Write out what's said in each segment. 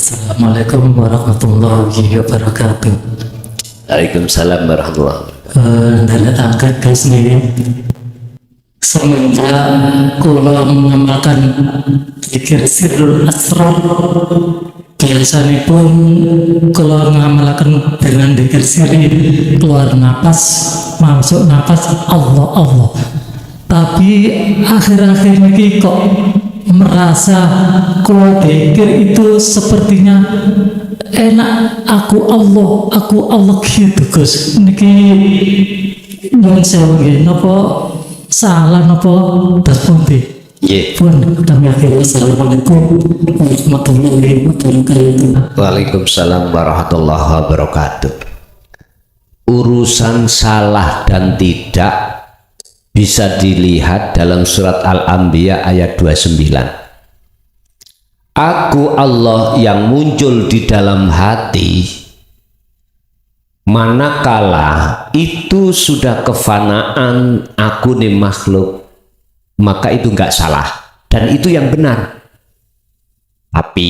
Assalamualaikum warahmatullahi wabarakatuh. Waalaikumsalam warahmatullahi wabarakatuh. Dari angkat guys nih, semenjak kula mengamalkan zikir sirrul asrar, biasanya pun kula mengamalkan dengan zikir sirri, keluar napas, masuk napas, Allah Allah. Tapi akhir-akhir ini kok merasa kalau zikir itu sepertinya enak, aku Allah gitu Gus. Niki nyuwun sewu nggih, napa salah napa das pundi? Nggih. Pun kami akhiri. Assalamualaikum warahmatullahi wabarakatuh. Waalaikumsalam warahmatullahi wabarakatuh. Urusan salah dan tidak bisa dilihat dalam surat Al-Anbiya ayat 29. Aku Allah yang muncul di dalam hati manakala itu sudah kefanaan aku nih makhluk, maka itu enggak salah dan itu yang benar. Tapi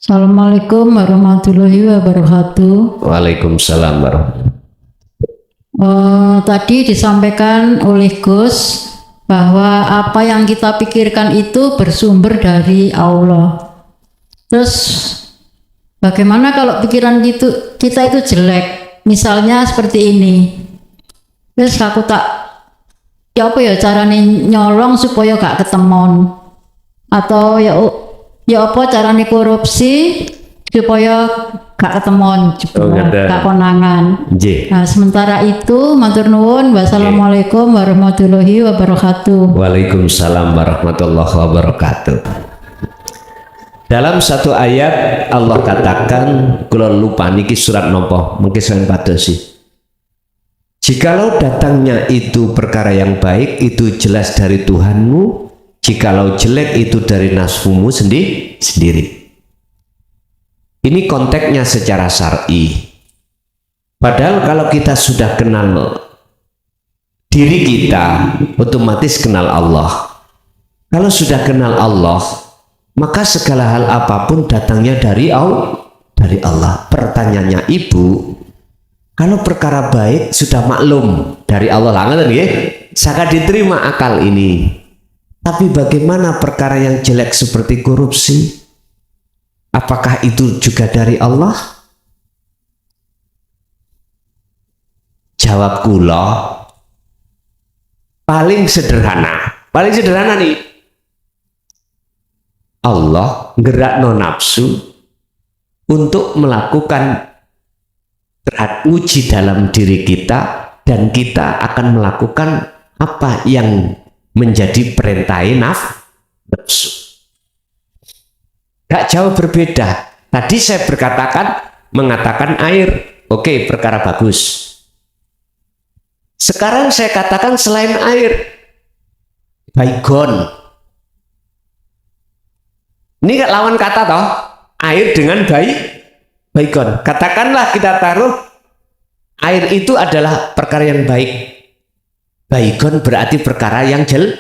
Assalamualaikum warahmatullahi wabarakatuh. Waalaikumsalam warahmatullahi. Tadi disampaikan oleh Gus bahwa apa yang kita pikirkan itu bersumber dari Allah. Terus bagaimana kalau pikiran kita itu jelek? Misalnya seperti ini. Terus aku ya apa ya caranya nyolong supaya gak ketemon? Atau ya apa caranya korupsi supaya gak ketemon, gak konangan. Nah, sementara itu matur nuwun. Wassalamualaikum warahmatullahi wabarakatuh. Waalaikumsalam warahmatullahi wabarakatuh. Dalam satu ayat Allah katakan, kula lupa niki surat nopo, mungkin selain padosi. Jikalau datangnya itu perkara yang baik, itu jelas dari Tuhanmu. Jikalau jelek itu dari nafsumu sendiri. Ini konteksnya secara syar'i. Padahal kalau kita sudah kenal diri kita, otomatis kenal Allah. Kalau sudah kenal Allah, maka segala hal apapun datangnya dari Allah. Pertanyaannya Ibu, kalau perkara baik sudah maklum dari Allah lah, sangat diterima akal ini. Tapi bagaimana perkara yang jelek seperti korupsi? Apakah itu juga dari Allah? Jawab kula, paling sederhana nih. Allah gerakno nafsu untuk melakukan uji dalam diri kita, dan kita akan melakukan apa yang menjadi perintah nafsu. Gak jauh berbeda. Tadi saya mengatakan air, oke, perkara bagus. Sekarang saya katakan selain air, baygon. Ini gak lawan kata toh, air dengan baygon. Katakanlah kita taruh air itu adalah perkara yang baik. Baygon berarti perkara yang jelek.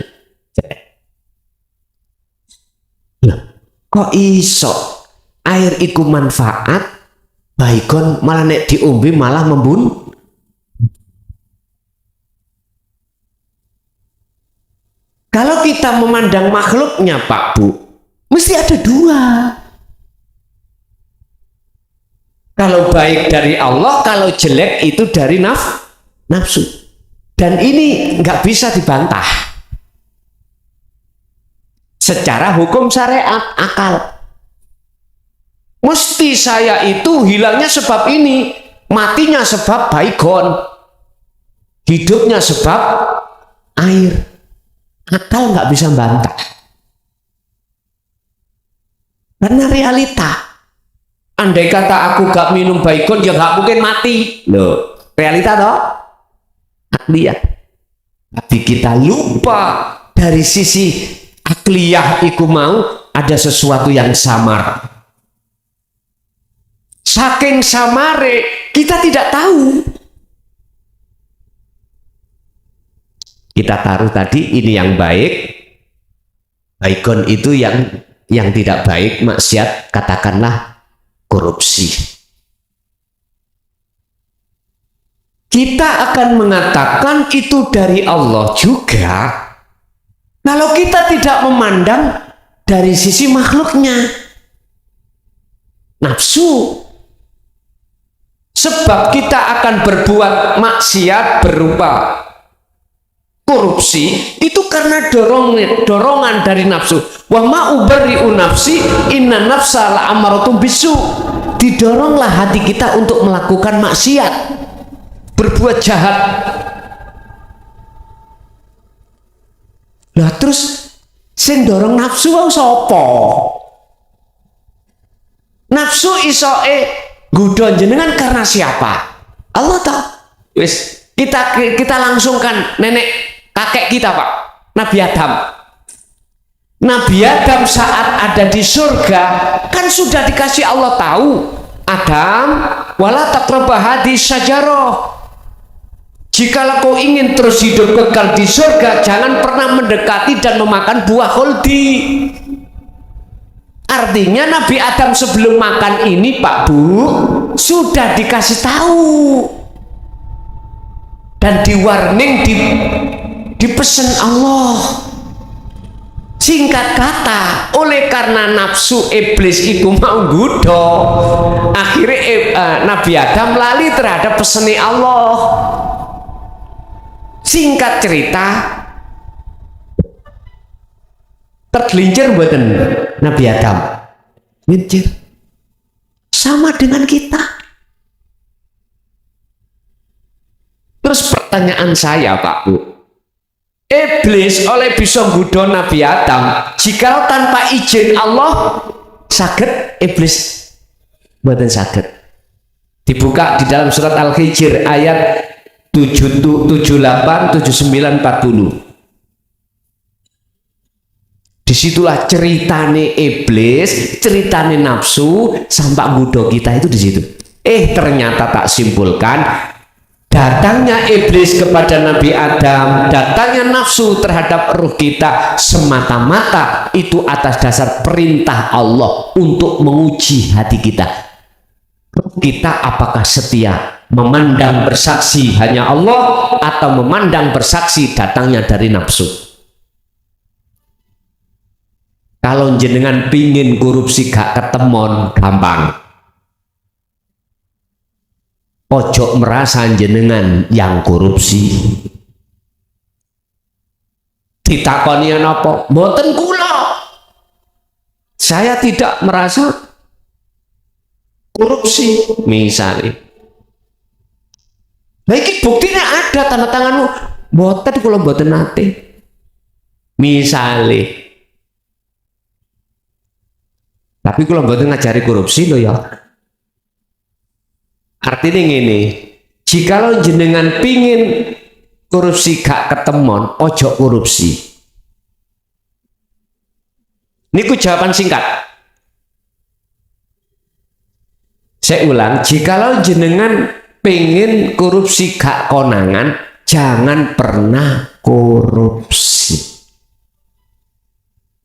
Kok iso air iku manfaat, baygon malah nek diombe malah membunuh? Kalau kita memandang makhluknya Pak Bu, mesti ada dua. Kalau baik dari Allah, kalau jelek itu dari nafsu. Dan ini nggak bisa dibantah secara hukum syariat akal. Mesti saya itu hilangnya sebab ini, matinya sebab baygon, hidupnya sebab air. Akal nggak bisa bantah karena realita. Andai kata aku gak minum baygon, ya nggak mungkin mati. Loh, realita toh? Akliyah. Tapi kita lupa dari sisi akliyah iku mau ada sesuatu yang samar. Saking samare kita tidak tahu. Kita taruh tadi ini yang baik, baikon itu yang tidak baik, maksiat, katakanlah korupsi. Kita akan mengatakan itu dari Allah juga kalau kita tidak memandang dari sisi makhluknya, nafsu. Sebab kita akan berbuat maksiat berupa korupsi itu karena dorongan dari nafsu. Wa ma ubarri'u nafsi inna nafsa la'amaratun bisu. Didoronglah hati kita untuk melakukan maksiat, berbuat jahat. Lah terus sing dorong nafsu wae sapa? Nafsu isoke nggodha jenengan karena siapa? Allah tahu. Wis kita langsungkan nenek kakek kita, Pak, Nabi Adam. Nabi Adam saat ada di surga kan sudah dikasih Allah tahu, Adam, wala taqrabah hadhihi syajarah. Jikalau kau ingin terus hidup kekal di surga, jangan pernah mendekati dan memakan buah khuldi. Artinya Nabi Adam sebelum makan ini, Pak Bu, sudah dikasih tahu dan di warning, dipesan Allah. Singkat kata, oleh karena nafsu iblis itu mau gudo, akhirnya Nabi Adam lali terhadap pesan Allah. Singkat cerita, tergelincir buatan Nabi Adam. Gelincir. Sama dengan kita. Terus pertanyaan saya, Pak Bu, iblis oleh bisa nggodha Nabi Adam, jika tanpa izin Allah saged iblis mboten saged. Dibuka di dalam surat Al-Hijr ayat 78, 79, 40. Disitulah ceritane iblis, ceritane nafsu sampai nggodha kita itu di situ. Ternyata tak simpulkan, datangnya iblis kepada Nabi Adam, datangnya nafsu terhadap ruh kita semata-mata itu atas dasar perintah Allah untuk menguji hati kita. Kita apakah setia memandang bersaksi hanya Allah atau memandang bersaksi datangnya dari nafsu? Kalau jenengan pingin korupsi gak ketemon, gampang. Ojo merasa jenengan yang korupsi. Ditakoni apa? Mboten kula. Saya tidak merasa korupsi, misalnya. Nah, ini buktinya ada tanda tanganmu. Mboten kula mboten nate. Misalnya. Tapi kula mboten ngajari korupsi loh ya. Artinya gini, jikalau jenengan pingin korupsi gak ketemon, ojo korupsi. Niku jawaban singkat. Saya ulang, jikalau jenengan pingin korupsi gak konangan, jangan pernah korupsi.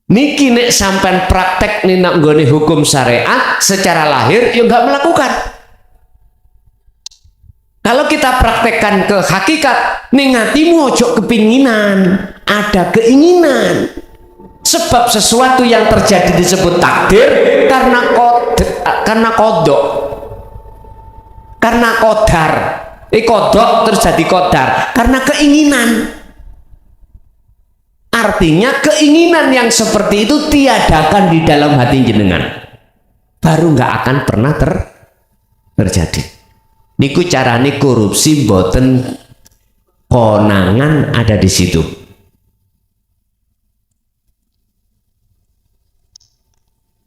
Niki nek sampai praktek nih nak nggone hukum syariat secara lahir ya nggak melakukan. Kalau kita praktekkan ke hakikat, ning hatimu ojo kepinginan, ada keinginan. Sebab sesuatu yang terjadi disebut takdir karena kodok, karena kodar. Kodok terjadi kodar karena keinginan. Artinya keinginan yang seperti itu tiadakan di dalam hati jenengan, baru nggak akan pernah terjadi. Niku carane korupsi boten konangan ada di situ.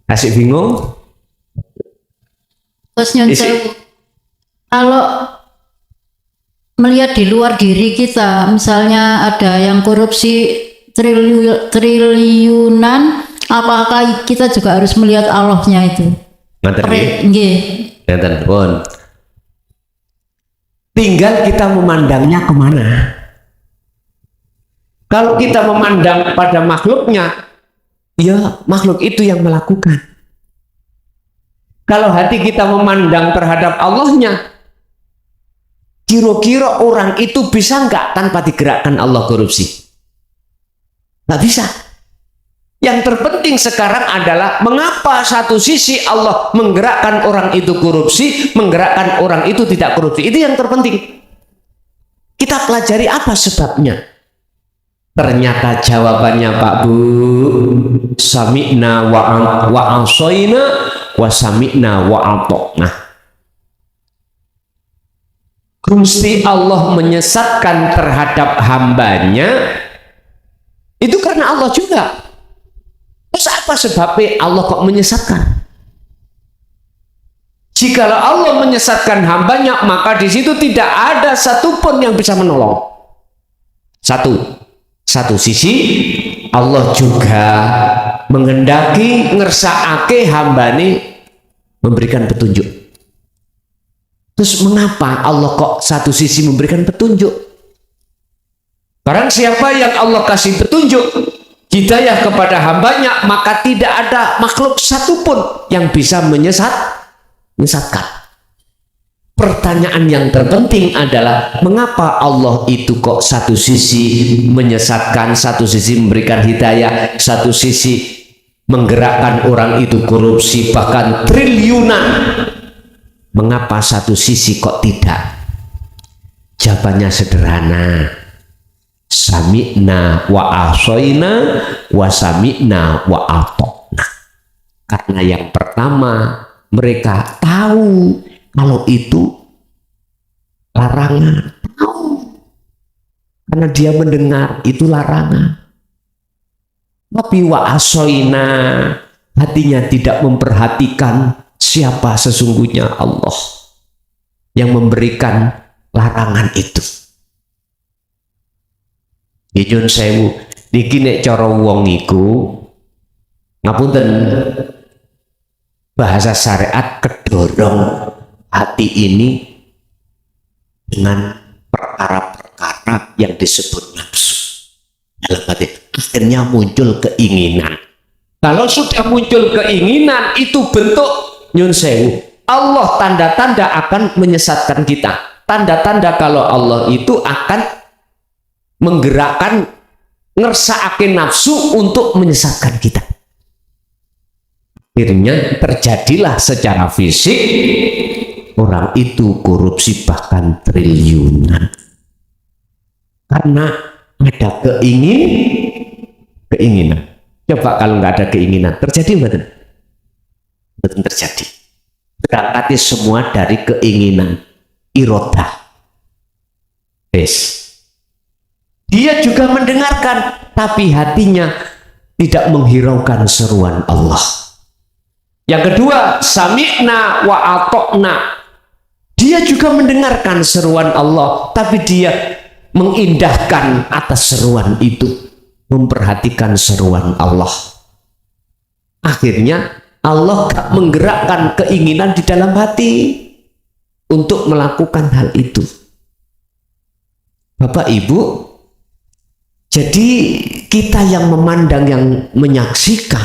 Kasih bingung? Terus nyonsewu, kalau melihat di luar diri kita, misalnya ada yang korupsi triliunan, apakah kita juga harus melihat Allahnya itu? Nggih. Nggih. Ngeten pun. Tinggal kita memandangnya kemana. Kalau kita memandang pada makhluknya, ya makhluk itu yang melakukan. Kalau hati kita memandang terhadap Allahnya, kira-kira orang itu bisa nggak tanpa digerakkan Allah korupsi? Nggak bisa. Yang terpenting sekarang adalah mengapa satu sisi Allah menggerakkan orang itu korupsi, menggerakkan orang itu tidak korupsi. Itu yang terpenting. Kita pelajari apa sebabnya. Ternyata jawabannya Pak Bu, sami'na wa asoina wa sami'na wa atokna. Gusti Allah menyesatkan terhadap hambanya itu karena Allah juga. Terus apa sebabnya Allah kok menyesatkan? Jikalau Allah menyesatkan hambanya, maka di situ tidak ada satupun yang bisa menolong. Satu sisi Allah juga menghendaki ngersakake hambane memberikan petunjuk. Terus mengapa Allah kok satu sisi memberikan petunjuk? Barang siapa yang Allah kasih petunjuk, hidayah kepada hambanya, maka tidak ada makhluk satupun yang bisa menyesatkan. Pertanyaan yang terpenting adalah mengapa Allah itu kok satu sisi menyesatkan, satu sisi memberikan hidayah, satu sisi menggerakkan orang itu korupsi bahkan triliunan. Mengapa satu sisi kok tidak? Jawabannya sederhana. Sami'na wa asoina wa sami'na wa atokna. Karena yang pertama mereka tahu kalau itu larangan, tahu. Karena dia mendengar itu larangan. Tapi wa asoina, hatinya tidak memperhatikan siapa sesungguhnya Allah yang memberikan larangan itu. Nyun sewu niki nek cara wong iku ngapunten bahasa syariat kedorong hati ini dengan perkara-perkara yang disebut nafsu. Dalam hati akhirnya muncul keinginan. Kalau sudah muncul keinginan, itu bentuk nyun sewu. Allah tanda-tanda akan menyesatkan kita. Tanda-tanda kalau Allah itu akan menggerakkan ngersakake nafsu untuk menyesatkan kita. Akhirnya terjadilah secara fisik orang itu korupsi bahkan triliunan karena ada keinginan. Coba kalau nggak ada keinginan terjadi betul terjadi. Berangkatnya semua dari keinginan, irodah. Dia juga mendengarkan, tapi hatinya tidak menghiraukan seruan Allah. Yang kedua, sami'na wa atokna. Dia juga mendengarkan seruan Allah, tapi dia mengindahkan atas seruan itu, memperhatikan seruan Allah. Akhirnya Allah tak menggerakkan keinginan di dalam hati untuk melakukan hal itu. Bapak Ibu, jadi kita yang memandang, yang menyaksikan,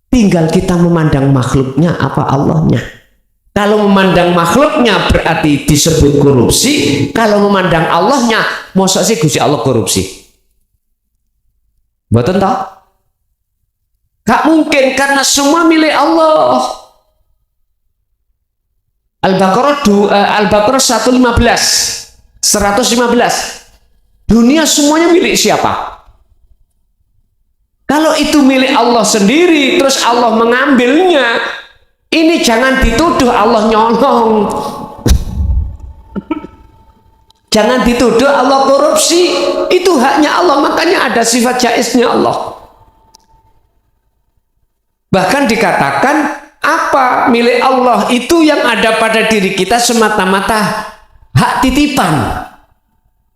tinggal kita memandang makhluknya apa Allahnya. Kalau memandang makhluknya berarti disebut korupsi. Kalau memandang Allahnya, masa sih Gusti Allah korupsi? Mboten toh? Gak mungkin, karena semua milik Allah. Al-Baqarah 115. Dunia semuanya milik siapa? Kalau itu milik Allah sendiri, terus Allah mengambilnya, ini jangan dituduh Allah nyolong. Jangan dituduh Allah korupsi. Itu haknya Allah, makanya ada sifat jaiznya Allah. Bahkan dikatakan apa milik Allah itu yang ada pada diri kita semata-mata hak titipan.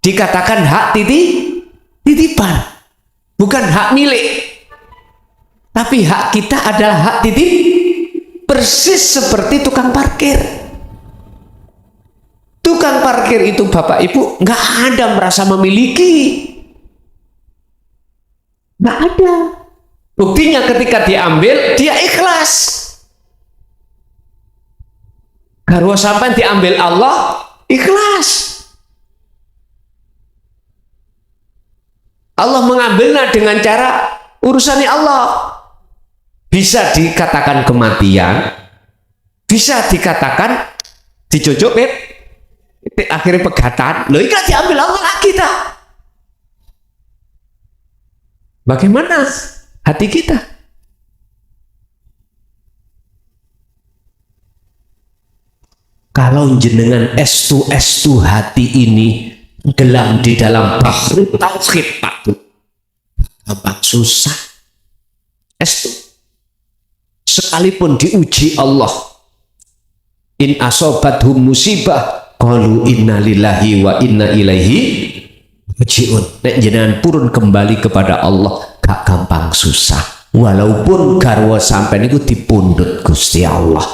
Dikatakan hak titipan, bukan hak milik. Tapi hak kita adalah hak titip. persis seperti tukang parkir. Tukang parkir itu Bapak Ibu nggak ada merasa memiliki, nggak ada. Buktinya ketika diambil dia ikhlas. Garwa sampai diambil Allah ikhlas. Allah mengambilnya dengan cara urusannya Allah. Bisa dikatakan kematian, bisa dikatakan dicocok akhirnya pegatan. Loh, ikhlas diambil Allah lagi tak? Bagaimana hati kita? Kalau jenengan estu hati ini gelam di dalam bahru tauhid Pak, gampang susah. Estu sekalipun diuji Allah, in asobathum musibah qalu inna lillahi wa inna ilaihi rajiun. Nek jenengan purun kembali kepada Allah gak gampang susah, walaupun garwa sampai niku dipundhut Gusti Allah.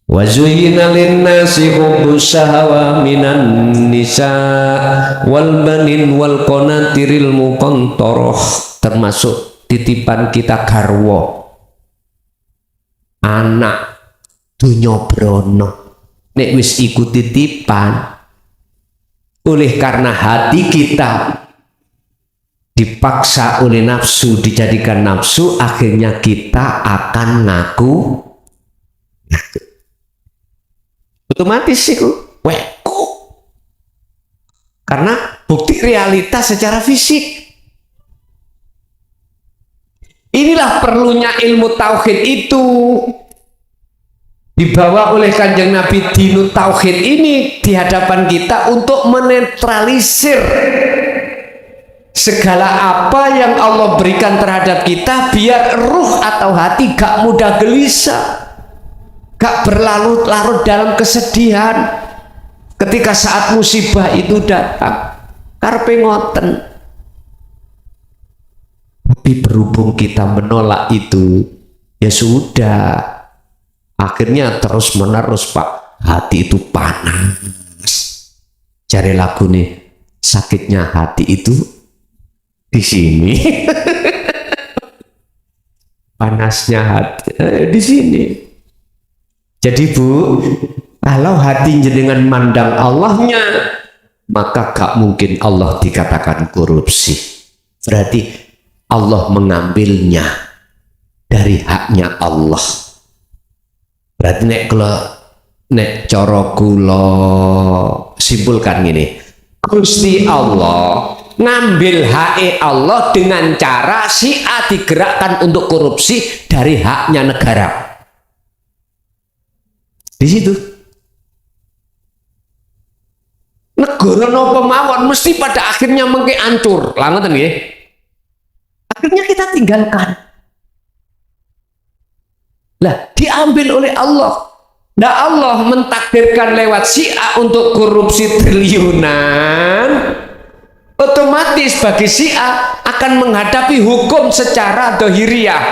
Wa zuyyina lin-nasi hubbus shahawa minan nisa wal banin wal qanatiril muqantarah, termasuk titipan kita garwa anak dunya brono. Nek wis iku titipan, oleh karena hati kita dipaksa oleh nafsu, dijadikan nafsu, akhirnya kita akan ngaku otomatis itu weku, karena bukti realitas secara fisik. Inilah perlunya ilmu tauhid itu dibawa oleh Kanjeng Nabi. Dinut tauhid ini di hadapan kita untuk menetralisir segala apa yang Allah berikan terhadap kita, biar ruh atau hati gak mudah gelisah, gak berlarut-larut dalam kesedihan ketika saat musibah itu datang. Karepe ngoten. Tapi berhubung kita menolak itu, ya sudah, akhirnya terus menerus Pak, hati itu panas. Cari lagu nih, sakitnya hati itu di sini. Panasnya hati di sini. Jadi Bu, kalau hati jenengan mandang Allahnya, maka gak mungkin Allah dikatakan korupsi. Berarti Allah mengambilnya dari haknya Allah. Berarti nek cara kula simpulkan gini, Gusti Allah ngambil hak Allah dengan cara si A digerakkan untuk korupsi dari haknya negara. Di situ negara nopo mawon mesti pada akhirnya mengke ancur. Lah ngoten nggih. Akhirnya kita tinggalkan. Lah diambil oleh Allah. Nah Allah mentakdirkan lewat si A untuk korupsi triliunan, otomatis bagi si A akan menghadapi hukum secara dohiriyah.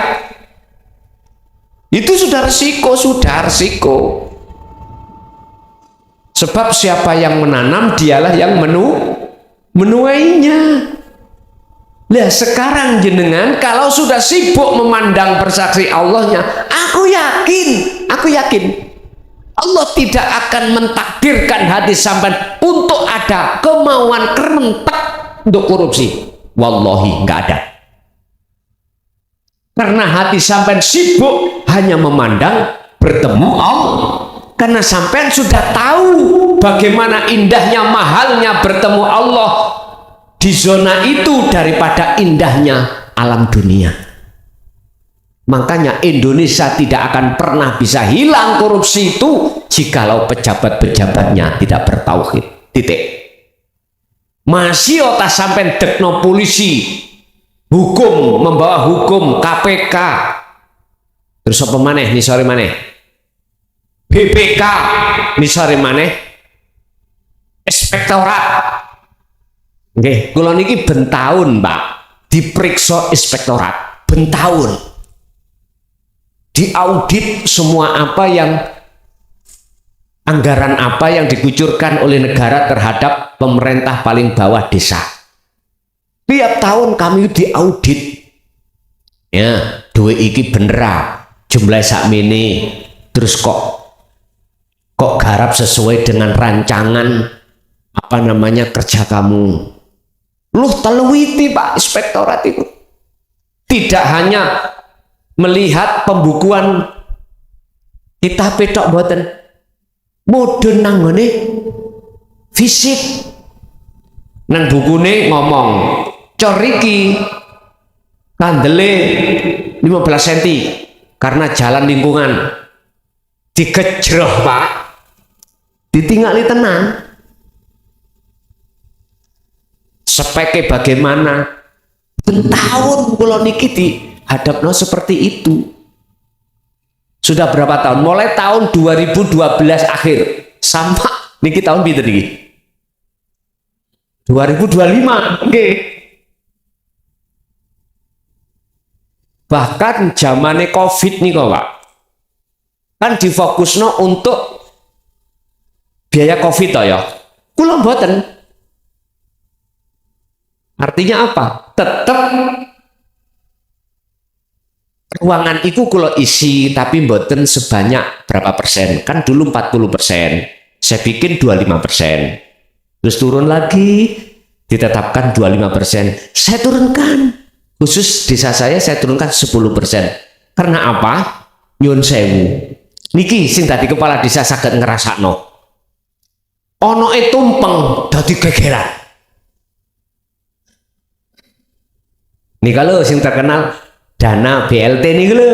Itu sudah resiko, sebab siapa yang menanam dialah yang menuainya. Lah sekarang jenengan kalau sudah sibuk memandang bersaksi Allahnya, aku yakin Allah tidak akan mentakdirkan hati sampai untuk ada kemauan kerentak untuk korupsi. Wallahi nggak ada. Karena hati sampai sibuk hanya memandang bertemu Allah. Karena sampai sudah tahu bagaimana indahnya, mahalnya bertemu Allah di zona itu daripada indahnya alam dunia. Makanya Indonesia tidak akan pernah bisa hilang korupsi itu jikalau pejabat-pejabatnya tidak bertauhid. Titik. Masih otak sampai dekno polisi, hukum, membawa hukum, KPK. Terus apa maneh nih sore maneh? BPK nih sore maneh? Inspektorat. Nggih, kula niki ben taun, Pak, diperiksa inspektorat. Ben taun. diaudit semua anggaran apa yang dikucurkan oleh negara terhadap pemerintah paling bawah desa. Tiap tahun kami diaudit. Ya, duit iki bener jumlah sakmene, terus kok garap sesuai dengan rancangan kerja kamu. Luh telewiti Pak Inspektorat itu. Tidak hanya melihat pembukuan kita petok boten, mudun nanggone fisik nang bukune ngomong cor iki kandele 15 cm karena jalan lingkungan digejroh Pak, ditinggali tenang. Speknya bagaimana? Tahun kula niki dihadapno seperti itu. Sudah berapa tahun? Mulai tahun 2012 akhir sampai niki tahun pinten iki? 2025. Oke. Bahkan zamane Covid nih kok Pak. Kan difokusno untuk biaya Covid toh ya. Kula mboten. Artinya apa? Tetap ruangan itu kula isi tapi mboten sebanyak berapa persen. Kan dulu 40%. Saya bikin 25%. Terus turun lagi ditetapkan 25%. Saya turunkan. Khusus desa saya turunkan 10%. Karena apa? Nyun sewu. Niki sing tadi kepala desa saged ngrasakno. Ono tumpeng dadi gegeran. Nih kalau sing terkenal dana BLT nih lho.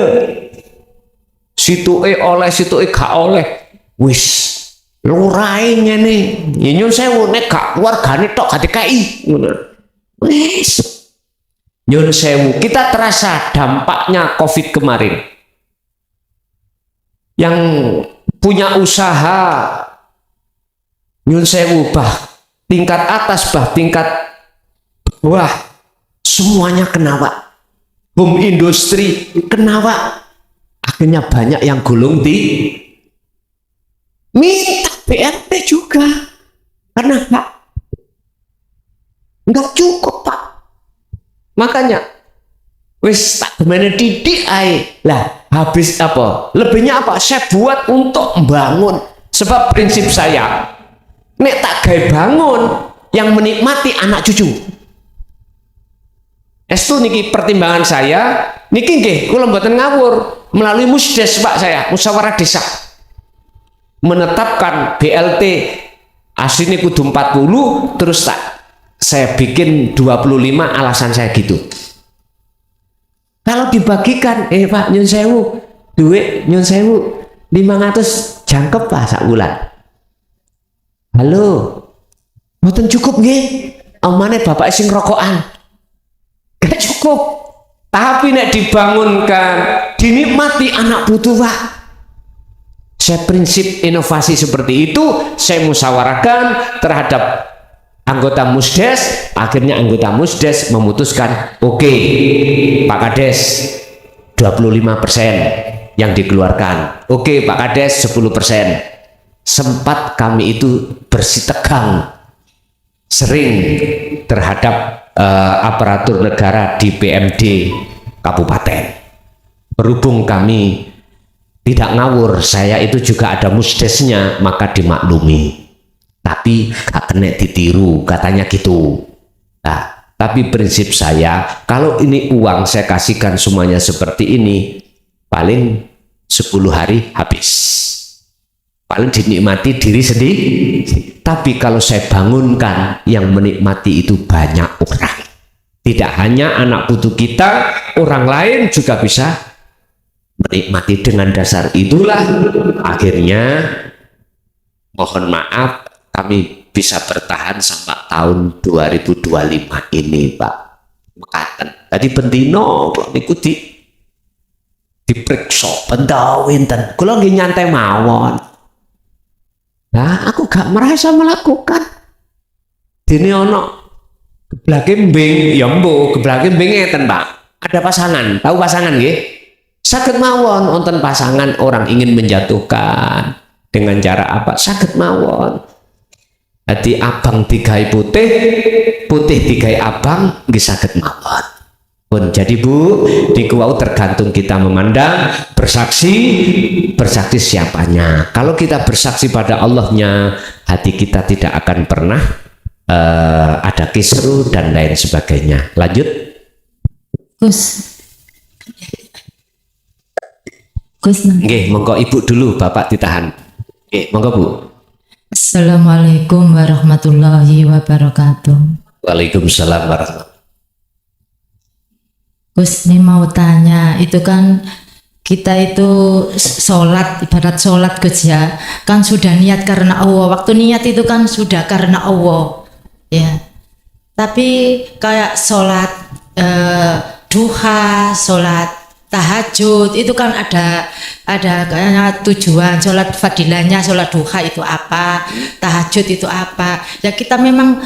Situke oleh situke gak oleh. Wis lurahe ngene. Ya nyun sewu nek gak keluargane tok gak dikai. Wis. Nyun sewu, kita terasa dampaknya Covid kemarin. Yang punya usaha nyun sewu tingkat atas tingkat bawah semuanya kena Pak. Boom industri kena Pak. Akhirnya banyak yang gulung di minta BLT juga. Karena Pak nggak cukup Pak. Makanya wis tak gimana didik ae. Lah habis apa? Lebihnya apa? Saya buat untuk membangun. Sebab prinsip saya nek tak gawe bangun yang menikmati anak cucu. Estu niki pertimbangan saya, niki nggih kula mboten ngawur melalui musdes Pak saya, musyawarah desa. Menetapkan BLT aslinya kudu 40 terus saya bikin 25 alasan saya gitu. Kalau dibagikan Pak nyun sewu, duit nyun sewu 500 jangkep Pak sak bulan. Halo. Mboten cukup nggih. Amane bapak sing rokokan. Gak cukup. Tapi nek dibangunkan, dinikmati anak putu Pak. Saya prinsip inovasi seperti itu, saya musyawarahkan terhadap anggota musdes. Akhirnya anggota musdes memutuskan, oke, Pak Kades 25% yang dikeluarkan. Oke, Pak Kades 10%. Sempat kami itu bersitegang sering terhadap aparatur negara di PMD kabupaten. Berhubung kami tidak ngawur, saya itu juga ada musdesnya, maka dimaklumi. Tapi gak kena ditiru, katanya gitu. Nah, tapi prinsip saya, kalau ini uang saya kasihkan semuanya seperti ini, paling 10 hari habis. Paling dinikmati diri sendiri. Tapi kalau saya bangunkan, yang menikmati itu banyak orang. Tidak hanya anak putu kita, orang lain juga bisa menikmati. Dengan dasar itulah akhirnya mohon maaf kami bisa bertahan sampai tahun 2025 ini Pak. Mekaten. Tadi bendino niku diperiksa benda winten. Kula nggih nyantai mawon. Nah, aku gak merasa melakukan. Dene ono geblake mbing, ya mbo, geblake mbing ngeten, Pak. Ada pasangan, tahu pasangan nggih? Saged mawon wonten pasangan orang ingin menjatuhkan dengan cara apa? Saged mawon. Jadi abang digawe putih, putih digawe abang nggih saged mawon. Pun jadi Bu, niku wau tergantung kita memandang, bersaksi siapanya. Kalau kita bersaksi pada Allahnya, hati kita tidak akan pernah ada kisru dan lain sebagainya. Lanjut. Gus, Nggih, monggo Ibu dulu, Bapak ditahan. Nggih, monggo Bu. Assalamualaikum warahmatullahi wabarakatuh. Waalaikumsalam warahmatullahi. Gus, ini mau tanya, itu kan kita itu sholat, ibarat sholat Gus ya, kan sudah niat karena Allah. Waktu niat itu kan sudah karena Allah, ya. Tapi kayak sholat duha, sholat tahajud itu kan ada kayaknya tujuan. Sholat fadilahnya, sholat duha itu apa, tahajud itu apa, ya kita memang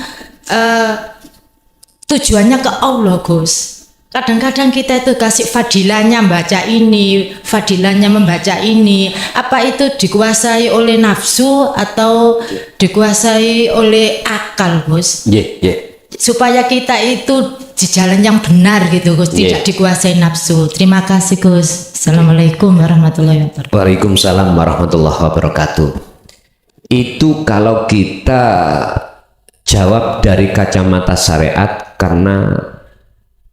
tujuannya ke Allah Gus. Kadang-kadang kita itu kasih fadilahnya membaca ini, fadilahnya membaca ini, apa itu dikuasai oleh nafsu atau dikuasai oleh akal Gus? Supaya kita itu di jalan yang benar gitu Gus, tidak dikuasai nafsu. Terima kasih Gus. Assalamualaikum warahmatullahi wabarakatuh. Waalaikumsalam warahmatullahi wabarakatuh. Itu kalau kita jawab dari kacamata syariat, karena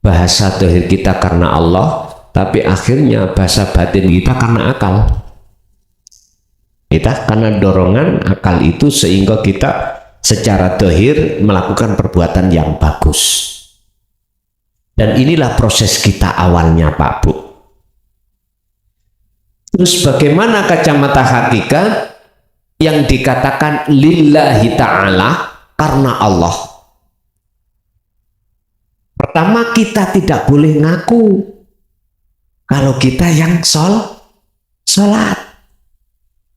bahasa dohir kita karena Allah, tapi akhirnya bahasa batin kita karena akal. Kita karena dorongan akal itu sehingga kita secara dohir melakukan perbuatan yang bagus. Dan inilah proses kita awalnya Pak Bu. Terus bagaimana kacamata hakikat yang dikatakan lillahi ta'ala, karena Allah? Pertama, kita tidak boleh ngaku kalau kita yang sholat.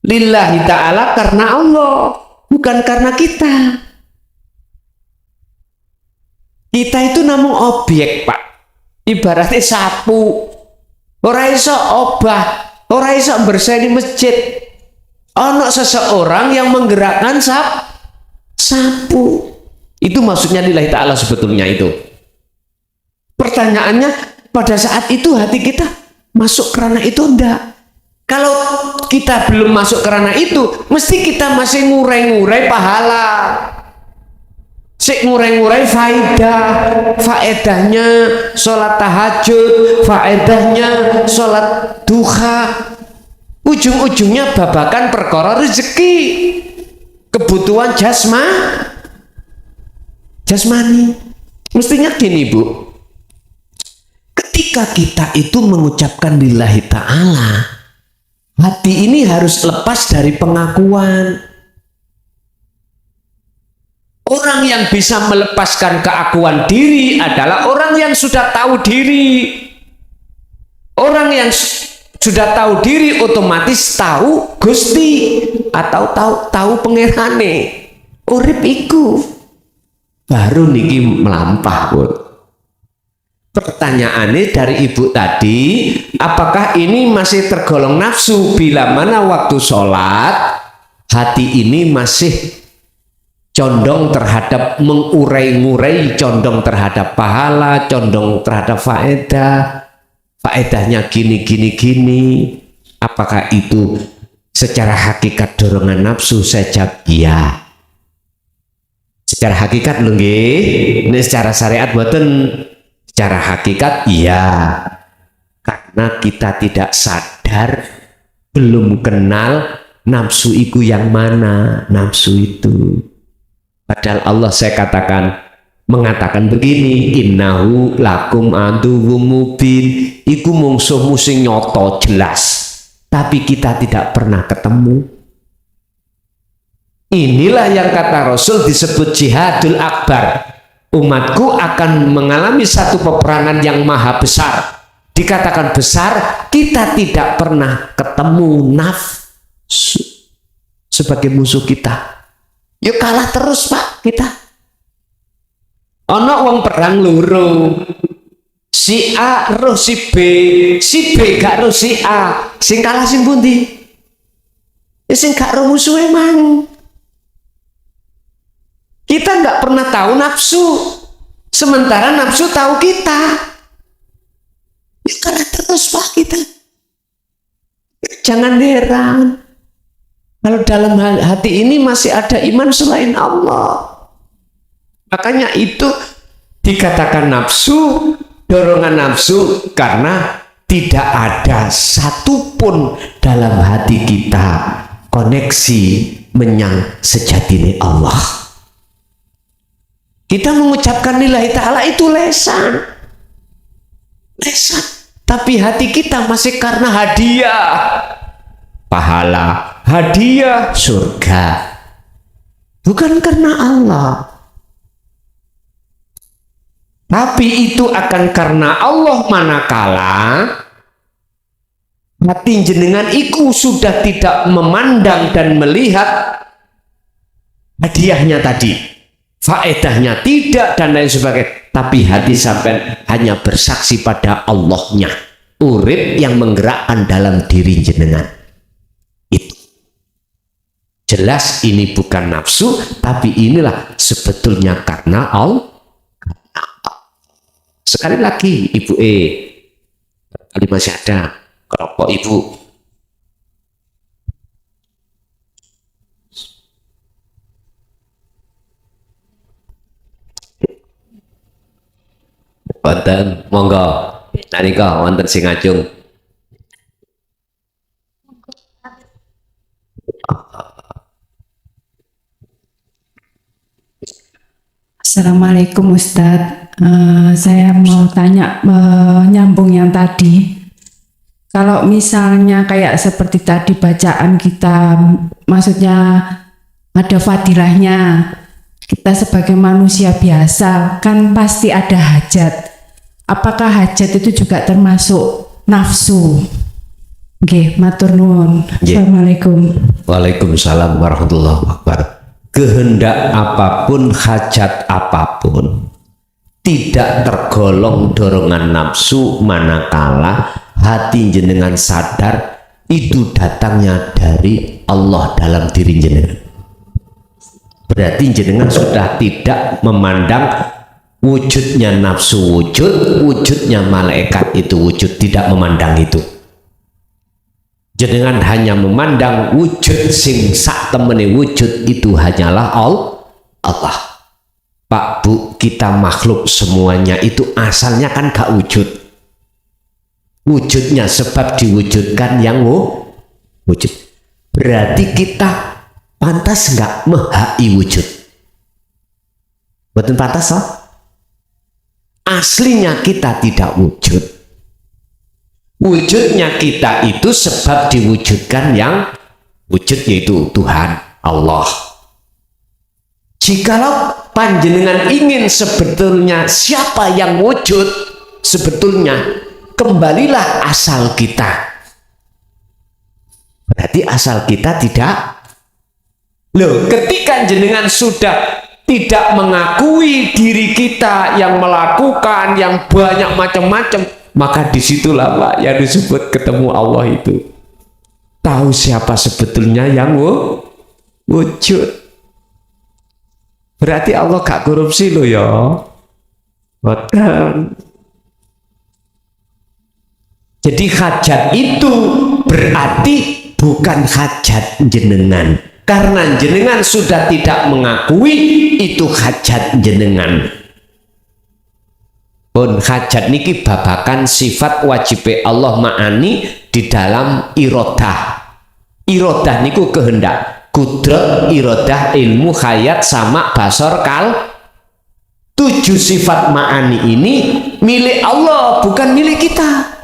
Lillahi ta'ala karena Allah, bukan karena kita. Kita itu namun objek Pak. Ibaratnya sapu. Ora iso obah, ora iso bersih di masjid. Ono seseorang yang menggerakkan sapu. Itu maksudnya lillahi ta'ala sebetulnya itu. Pertanyaannya, pada saat itu hati kita masuk kerana itu enggak? Kalau kita belum masuk kerana itu, mesti kita masih ngurai-ngurai pahala, ngurai-ngurai faedahnya sholat tahajud, faedahnya sholat duha. Ujung-ujungnya babakan perkara rezeki, kebutuhan jasmani. Mestinya gini Bu, ketika kita itu mengucapkan lillahi ta'ala, hati ini harus lepas dari pengakuan. Orang yang bisa melepaskan keakuan diri adalah orang yang sudah tahu diri. Orang yang sudah tahu diri otomatis tahu Gusti atau tahu pangerane. Urip iku baru niki melampah Bu. Pertanyaannya dari Ibu tadi, apakah ini masih tergolong nafsu? Bila mana waktu sholat hati ini masih condong terhadap mengurai-ngurai, condong terhadap pahala, condong terhadap faedahnya gini. Apakah itu secara hakikat dorongan nafsu? Saya jawab iya. Secara hakikat lho nggih, nek secara syariat boten. Secara hakikat iya, karena kita tidak sadar, belum kenal nafsu itu yang mana, nafsu itu. Padahal Allah mengatakan begini, innahu lakum aduwwum mubin, iku mungsuhmu sing nyoto jelas, tapi kita tidak pernah ketemu. Inilah yang kata Rasul disebut jihadul akbar. Umatku akan mengalami satu peperangan yang maha besar. Dikatakan besar, kita tidak pernah ketemu nafsu sebagai musuh kita. Yuk kalah terus Pak kita. Ono wong perang loro. Si A roh si B gak roh si A, sing kalah sing pundi? Sing gak roh musuhe mang. Kita nggak pernah tahu nafsu, sementara nafsu tahu kita. Ya karena terus Pak kita. Jangan heran kalau dalam hati ini masih ada iman selain Allah. Makanya itu dikatakan nafsu, dorongan nafsu, karena tidak ada satupun dalam hati kita koneksi menyang sejatine Allah. Kita mengucapkan lillahi ta'ala itu lesan, tapi hati kita masih karena hadiah pahala, hadiah surga, bukan karena Allah. Tapi itu akan karena Allah manakala hati jenengan iku sudah tidak memandang dan melihat hadiahnya tadi, faedahnya tidak dan lain sebagainya, tapi hati sampai hanya bersaksi pada Allahnya, urip yang menggerakkan dalam diri jenengan. Itu jelas ini bukan nafsu, tapi inilah sebetulnya karena Allah. Sekali lagi Ibu kali masih ada kelompok Ibu, wonten monggo nalika wonten sing ngajung. Assalamualaikum Ustadz. Saya mau tanya menyambung yang tadi. Kalau misalnya kayak seperti tadi bacaan kita, maksudnya ada fadilahnya. Kita sebagai manusia biasa kan pasti ada hajat. Apakah hajat itu juga termasuk nafsu? Nggih, matur nuwun. Assalamualaikum. Waalaikumsalam warahmatullahi wabarakatuh. Kehendak apapun, hajat apapun tidak tergolong dorongan nafsu manakala hati jenengan sadar itu datangnya dari Allah dalam diri jenengan. Berarti jenengan sudah tidak memandang wujudnya nafsu wujud, wujudnya malaikat itu wujud, tidak memandang itu. Jenengan hanya memandang wujud sing sak temene wujud itu hanyalah Allah. Pak Bu, kita makhluk semuanya itu asalnya kan gak wujud. Wujudnya sebab diwujudkan yang wujud. Berarti kita pantas nggak mehai wujud? Betul pantas loh. Aslinya kita tidak wujud. Wujudnya kita itu sebab diwujudkan yang wujud, yaitu Tuhan Allah. Jikalau panjenengan ingin sebetulnya siapa yang wujud, sebetulnya kembalilah asal kita. Berarti asal kita tidak. Loh, ketika jenengan sudah tidak mengakui diri kita yang melakukan yang banyak macam-macam, maka disitulah Pak yang disebut ketemu Allah itu. Tahu siapa sebetulnya yang wujud. Berarti Allah gak korupsi loh ya. Betul. Jadi hajat itu berarti bukan hajat jenengan. Karena jenengan sudah tidak mengakui itu hajat jenengan. Pun hajat niki babakan sifat wajib Allah ma'ani di dalam irodah. Irodah niku kehendak, kudrat, irodah, ilmu, hayat, sama, basor, kal. 7 sifat ma'ani ini milik Allah, bukan milik kita.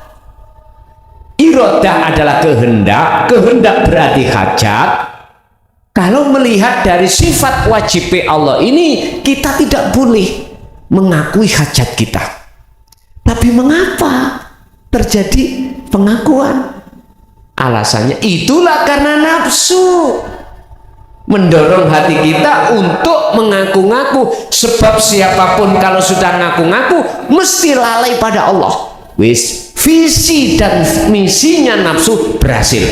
Irodah adalah kehendak, kehendak berarti hajat. Kalau melihat dari sifat wajib Allah ini, kita tidak boleh mengakui hajat kita. Tapi mengapa terjadi pengakuan? Alasannya itulah karena nafsu. mendorong hati kita untuk mengaku-ngaku, sebab siapapun kalau sudah ngaku-ngaku mesti lalai pada Allah. Wis, visi dan misinya nafsu berhasil.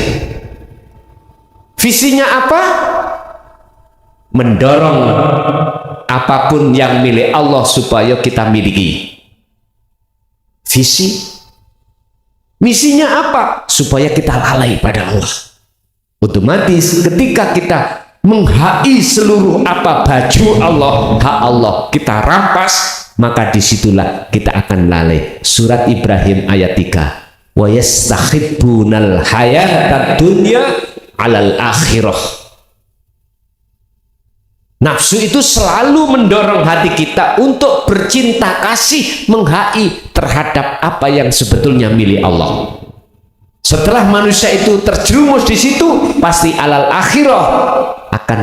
Visinya apa? Mendorong apapun yang milik Allah supaya kita miliki. Visi. Misinya apa? Supaya kita lalai pada Allah. Otomatis ketika kita menghai seluruh apa baju Allah, hak Allah kita rampas, maka disitulah kita akan lalai. Surat Ibrahim ayat 3. Wa yastahibbunal hayatad dunya 'alal akhirah. Nafsu itu selalu mendorong hati kita untuk bercinta kasih, menghai terhadap apa yang sebetulnya milik Allah. Setelah manusia itu terjerumus di situ, pasti alal akhirah akan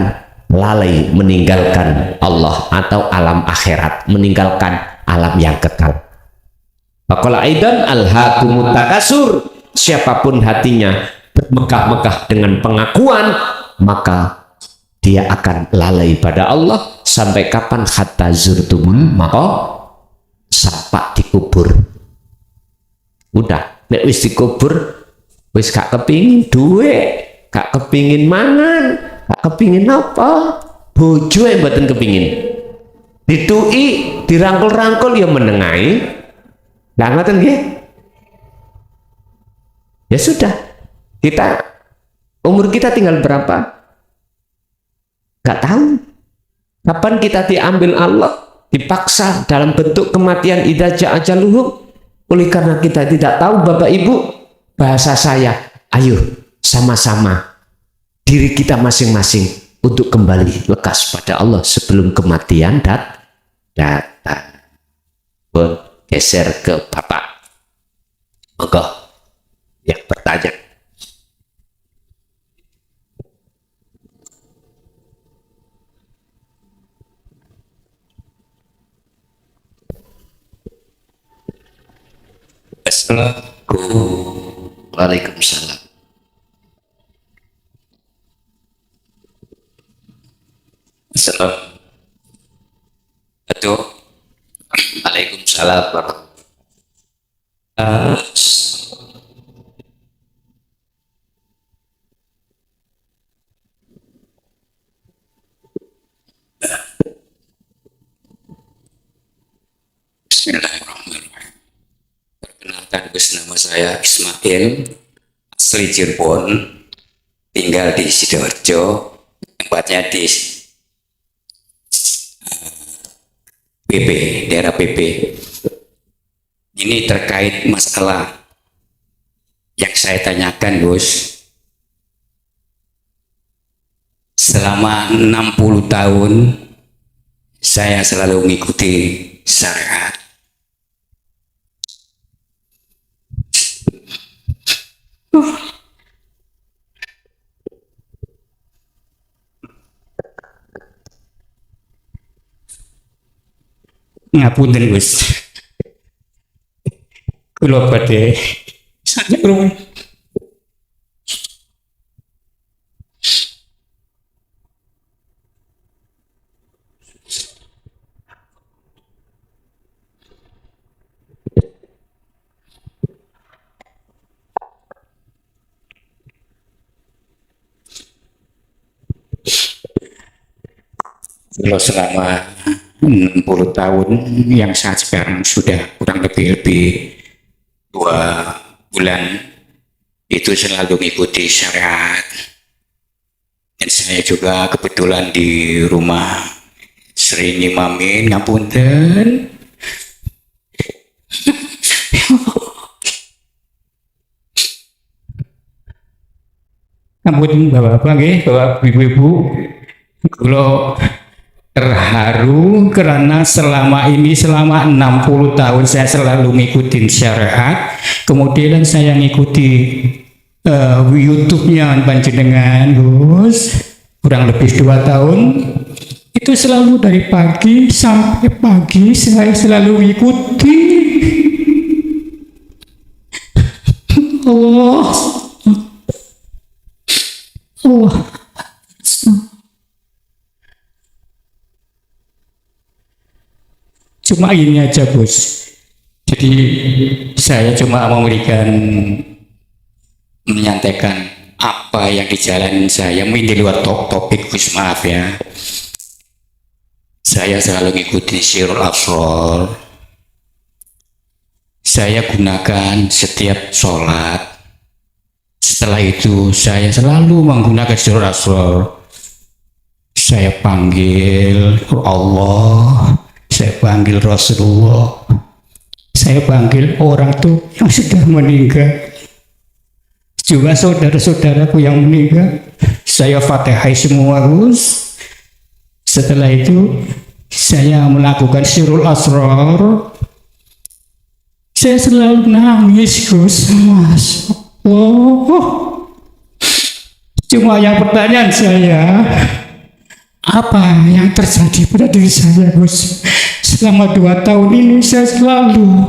lalai meninggalkan Allah atau alam akhirat, meninggalkan alam yang kekal. Faqala aidan alhaakumut takasur, siapapun hatinya bermegah-megah dengan pengakuan, maka dia akan lalai pada Allah sampai kapan? Hatta zurtumul maka sampai dikubur. Udah, nek wis dikubur wis gak kepingin duit, gak kepingin mangan, gak kepingin apa, bojo yang mboten kepingin. Ditui, dirangkul-rangkul ya menengai. Lah ngoten nggih. Ya sudah. Kita umur kita tinggal berapa? Gak tahu. Kapan kita diambil Allah, dipaksa dalam bentuk kematian idza ja'a ajaluhum. Oleh karena kita tidak tahu, Bapak Ibu, bahasa saya, ayo sama-sama diri kita masing-masing untuk kembali lekas pada Allah sebelum kematian datang. Geser ke Bapak. Monggo yang bertanya. Assalamualaikum. Waalaikumsalam. Assalamualaikum. Waalaikumsalam warahmatullahi. Bismillahirrahmanirrahim. Perkenalkan, nama saya Ismail, asli Cirebon, tinggal di Sidoarjo, tempatnya di PP, daerah PP. Ini terkait masalah yang saya tanyakan, Gus. Selama 60 tahun saya selalu mengikuti syariat. Ngapunten, Gus. Kula badhe sanjak ruwun. Kalau selama 60 tahun yang saat sekarang sudah kurang lebih 2 bulan itu selalu mengikuti syariat, dan saya juga kebetulan di rumah sering ngimamin, ngapunten. Ngapunten bapak-bapak nggih, bapak ibu-ibu, kula terharu karena selama 60 tahun saya selalu ngikutin syariat. Kemudian saya ngikuti YouTube-nya panjenengan, Gus, kurang lebih 2 tahun. Itu selalu dari pagi sampai pagi saya selalu ngikuti. Allah. cuma ini aja Gus. Jadi saya cuma menyampaikan apa yang dijalanin saya, mungkin di luar topik Gus, maaf ya. Saya selalu ngikutin Sirul Asrar. Saya gunakan setiap sholat. Setelah itu saya selalu menggunakan Sirul Asrar. Saya panggil Allah, saya panggil Rasulullah, saya panggil orang tuh yang sudah meninggal, juga saudara-saudaraku yang meninggal. Saya fatihai semua Gus. Setelah itu saya melakukan Sirul Asrar. Saya selalu nangis Gus, Mas. Cuma yang pertanyaan saya, apa yang terjadi pada diri saya Gus? Selama 2 tahun ini saya selalu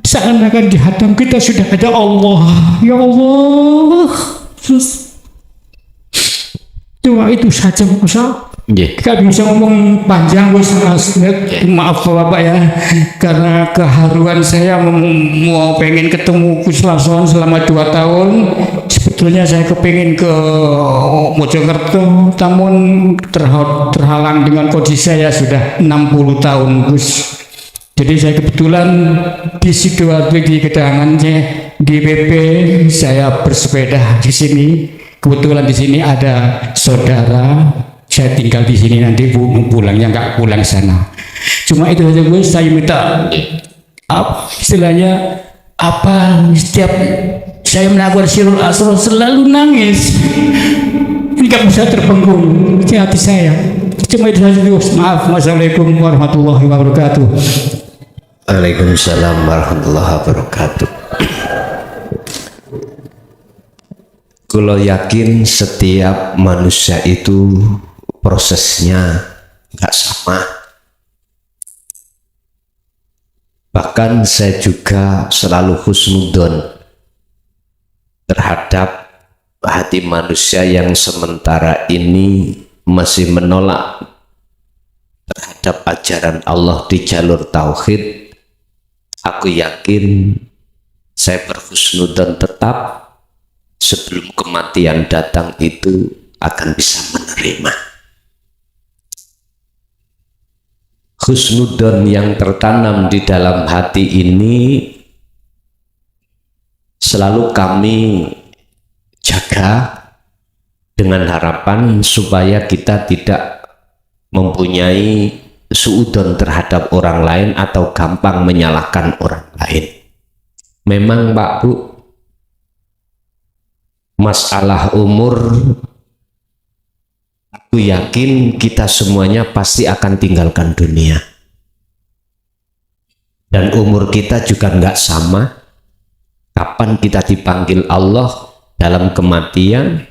seakan-akan di hadapan kita sudah ada Allah. Ya Allah. Cuma itu saja Gus. Gak bisa ngomong panjang Gus. Maaf Bapak ya, karena keharuan saya mau pengen ketemu Gus langsung selama 2 tahun. Sebetulnya saya kepingin ke Mojokerto, namun terhalang dengan kondisi saya sudah 60 tahun Gus. Jadi saya kebetulan di Sidoarjo di Gedangan di PP, saya bersepeda di sini. Kebetulan di sini ada saudara, saya tinggal di sini, nanti pulangnya nggak pulang sana. Cuma itu saja Gus, saya minta apa istilahnya, apa setiap saya melakukan Sirul Asrar selalu nangis. Ini nggak bisa terbenggung di hati saya. Cuma itu saja Gus. Maaf. Wassalamualaikum warahmatullahi wabarakatuh. Waalaikumsalam warahmatullahi wabarakatuh. Kalau yakin setiap manusia itu prosesnya nggak sama. Bahkan saya juga selalu husnudon terhadap hati manusia yang sementara ini masih menolak terhadap ajaran Allah di jalur tauhid. Aku yakin saya berhusnudon tetap sebelum kematian datang itu akan bisa menerima. Husnudon yang tertanam di dalam hati ini selalu kami jaga dengan harapan supaya kita tidak mempunyai suudon terhadap orang lain atau gampang menyalahkan orang lain. Memang Pak Bu, masalah umur, aku yakin kita semuanya pasti akan tinggalkan dunia. Dan umur kita juga nggak sama. Kapan kita dipanggil Allah dalam kematian?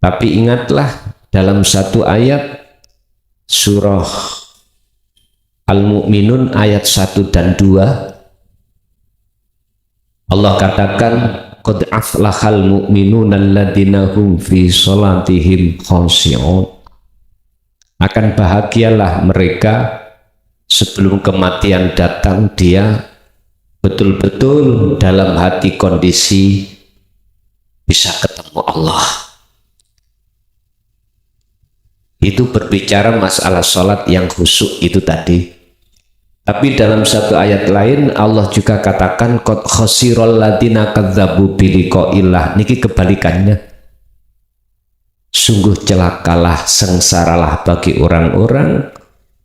Tapi ingatlah dalam satu ayat surah Al-Mu'minun ayat 1 dan 2, Allah katakan, qad aflahal mu'minuna alladzina hum fi sholatihim khashi'un. Akan bahagialah mereka sebelum kematian datang, dia betul-betul dalam hati kondisi bisa ketemu Allah. Itu berbicara masalah sholat yang khusyuk itu tadi. Tapi dalam satu ayat lain Allah juga katakan qad khasiral ladzina kadzdzabu biliqa'illah. Niki kebalikannya. Sungguh celakalah, sengsaralah bagi orang-orang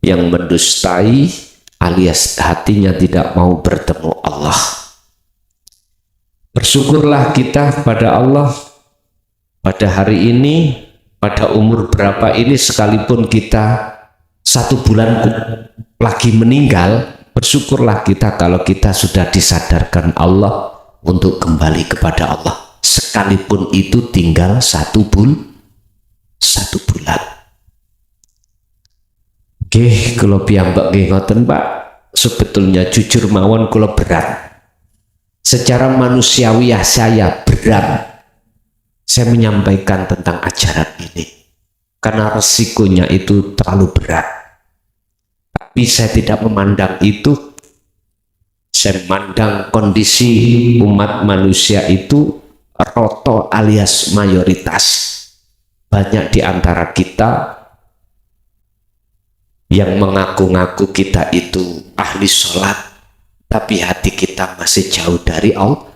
yang mendustai alias hatinya tidak mau bertemu Allah. Bersyukurlah kita pada Allah pada hari ini, pada umur berapa ini, sekalipun kita 1 bulan lagi meninggal, bersyukurlah kita kalau kita sudah disadarkan Allah untuk kembali kepada Allah, sekalipun itu tinggal 1 bulan. Oke, kalau piyambak nggih ngoten Pak, sebetulnya jujur mawon kula berat. Secara manusiawiah saya berat saya menyampaikan tentang ajaran ini karena resikonya itu terlalu berat. Tapi saya tidak memandang itu. Saya memandang kondisi umat manusia itu roto alias mayoritas. Banyak di antara kita yang mengaku-ngaku kita itu ahli sholat, tapi hati kita masih jauh dari Allah.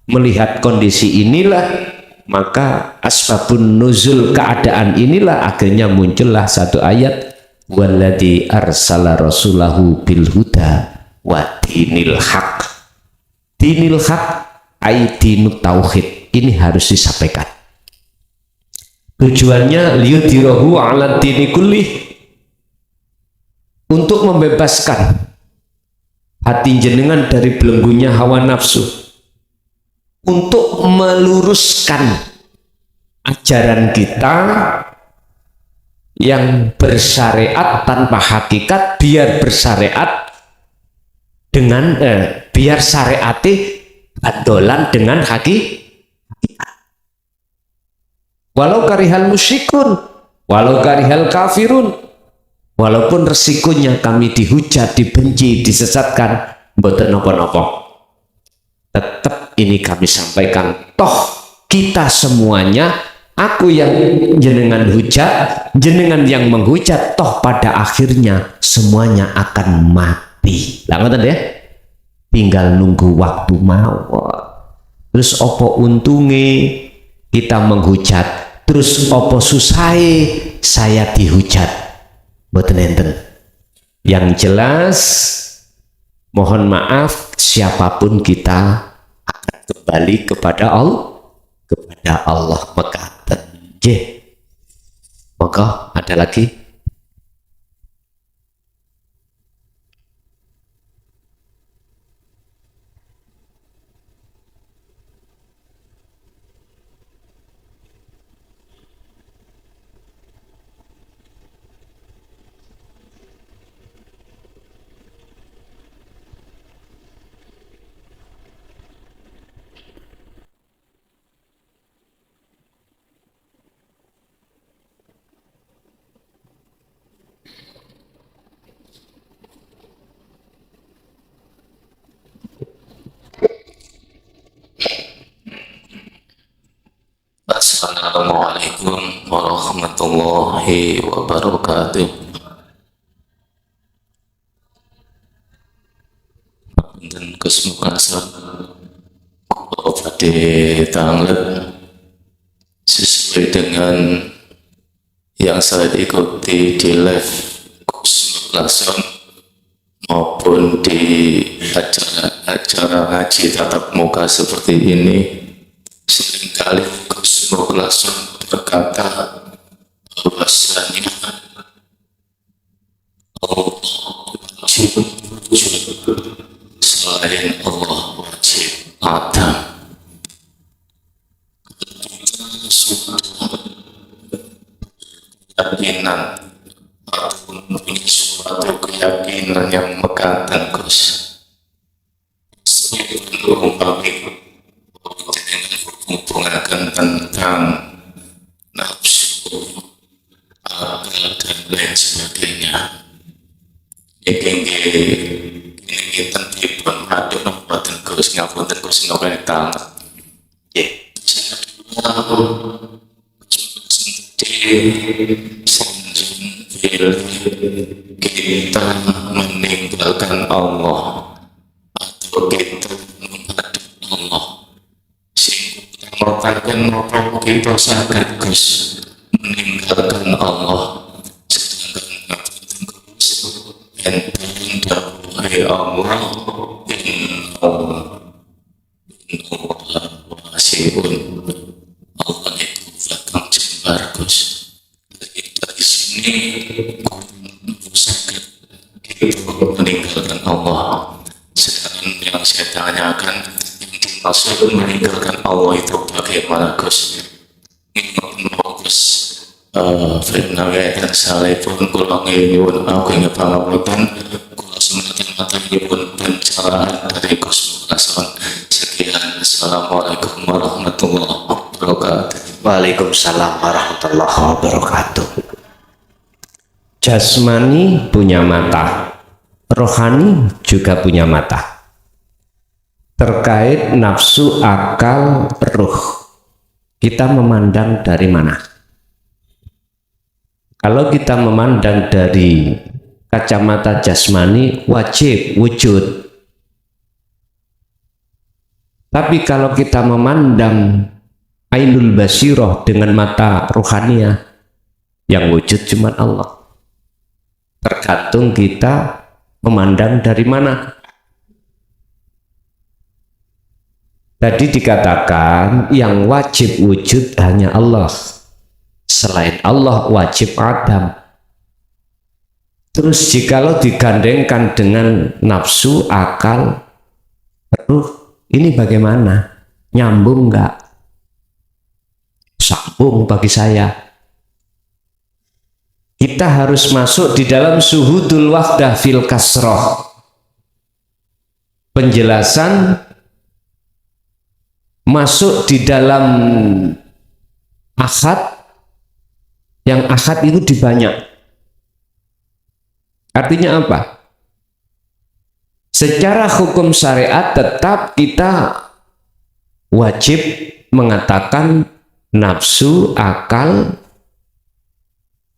Melihat kondisi inilah, maka asbabun nuzul keadaan inilah akhirnya muncullah satu ayat, walladzi arsala rasulahu bil huda wa dinil haq. Dinil haq ai dinut tauhid. Ini harus disampaikan. Tujuannya liyudhirahu ala dini kullih, untuk membebaskan hati jenengan dari belenggunya hawa nafsu, untuk meluruskan ajaran kita yang bersyariat tanpa hakikat, biar bersyariat dengan biar syariati adolan dengan hakikat. Walau karihal musyrikun, walau karihal kafirun, walaupun resikonya kami dihujat, dibenci, disesatkan, mboten napa-napa, tetap ini kami sampaikan. Toh kita semuanya, aku yang jenengan hujat, jenengan yang menghujat, toh pada akhirnya semuanya akan mati. Lah ngoten ya, tinggal nunggu waktu mawon. Terus opo untunge kita menghujat, terus opo susahe saya dihujat, mboten enten. Yang jelas mohon maaf, siapapun kita akan kembali kepada Allah mekaten. Nggih. Monggo, ada lagi? Assalamualaikum warahmatullahi wabarakatuh. Dan kesempatan kalau pada tanggal sesuai dengan yang saya ikuti di live langsung maupun di acara ngaji tatap muka seperti ini, seringkali Gus langsung berkata bahwasanya Allah wajib selain Allah wajib ada. Keyakinan ataupun punya suatu keyakinan yang mengatakan Gus umpami menghubungkan tentang nafsu, akal dan lain sebagainya. Ini kita pun ada nomor Gus ngapunten Gus ngobrol tangan. Kita meninggalkan Allah atau kita menghadap Allah, sehingga mengatakan apa kita sangat Gus meninggalkan Allah, sedangkan Gus enteng dawuhe Allah inna wasiun. Allah itu datang jembar Gus. Dari sini sakit kita meninggalkan Allah. Sedangkan yang saya tanyakan, yang dimaksud meninggalkan Allah itu bagaimana Gus? Gus firman dan saleh pun kula nyuwun aku ing pangapunten, kula semata-mata nyuwun pencerahan dari Gus Mukason. Sekian, assalamualaikum warahmatullahi wabarakatuh. Waalaikumsalam warahmatullahi wabarakatuh. Jasmani punya mata, rohani juga punya mata. Terkait nafsu, akal, ruh, kita memandang dari mana? Kalau kita memandang dari kacamata jasmani, wajib wujud. Tapi kalau kita memandang ainul basiroh dengan mata rohaniah, yang wujud cuma Allah. Tergantung kita memandang dari mana. Tadi dikatakan yang wajib wujud hanya Allah. Selain Allah wajib adam. Terus jikalau digandengkan dengan nafsu, akal, ruh, ini bagaimana? Nyambung enggak? Sambung bagi saya. Kita harus masuk di dalam suhudul wahdah fil kasroh. Penjelasan masuk di dalam ahad, yang ahad itu dibanyak. Artinya apa? Secara hukum syariat tetap kita wajib mengatakan nafsu, akal,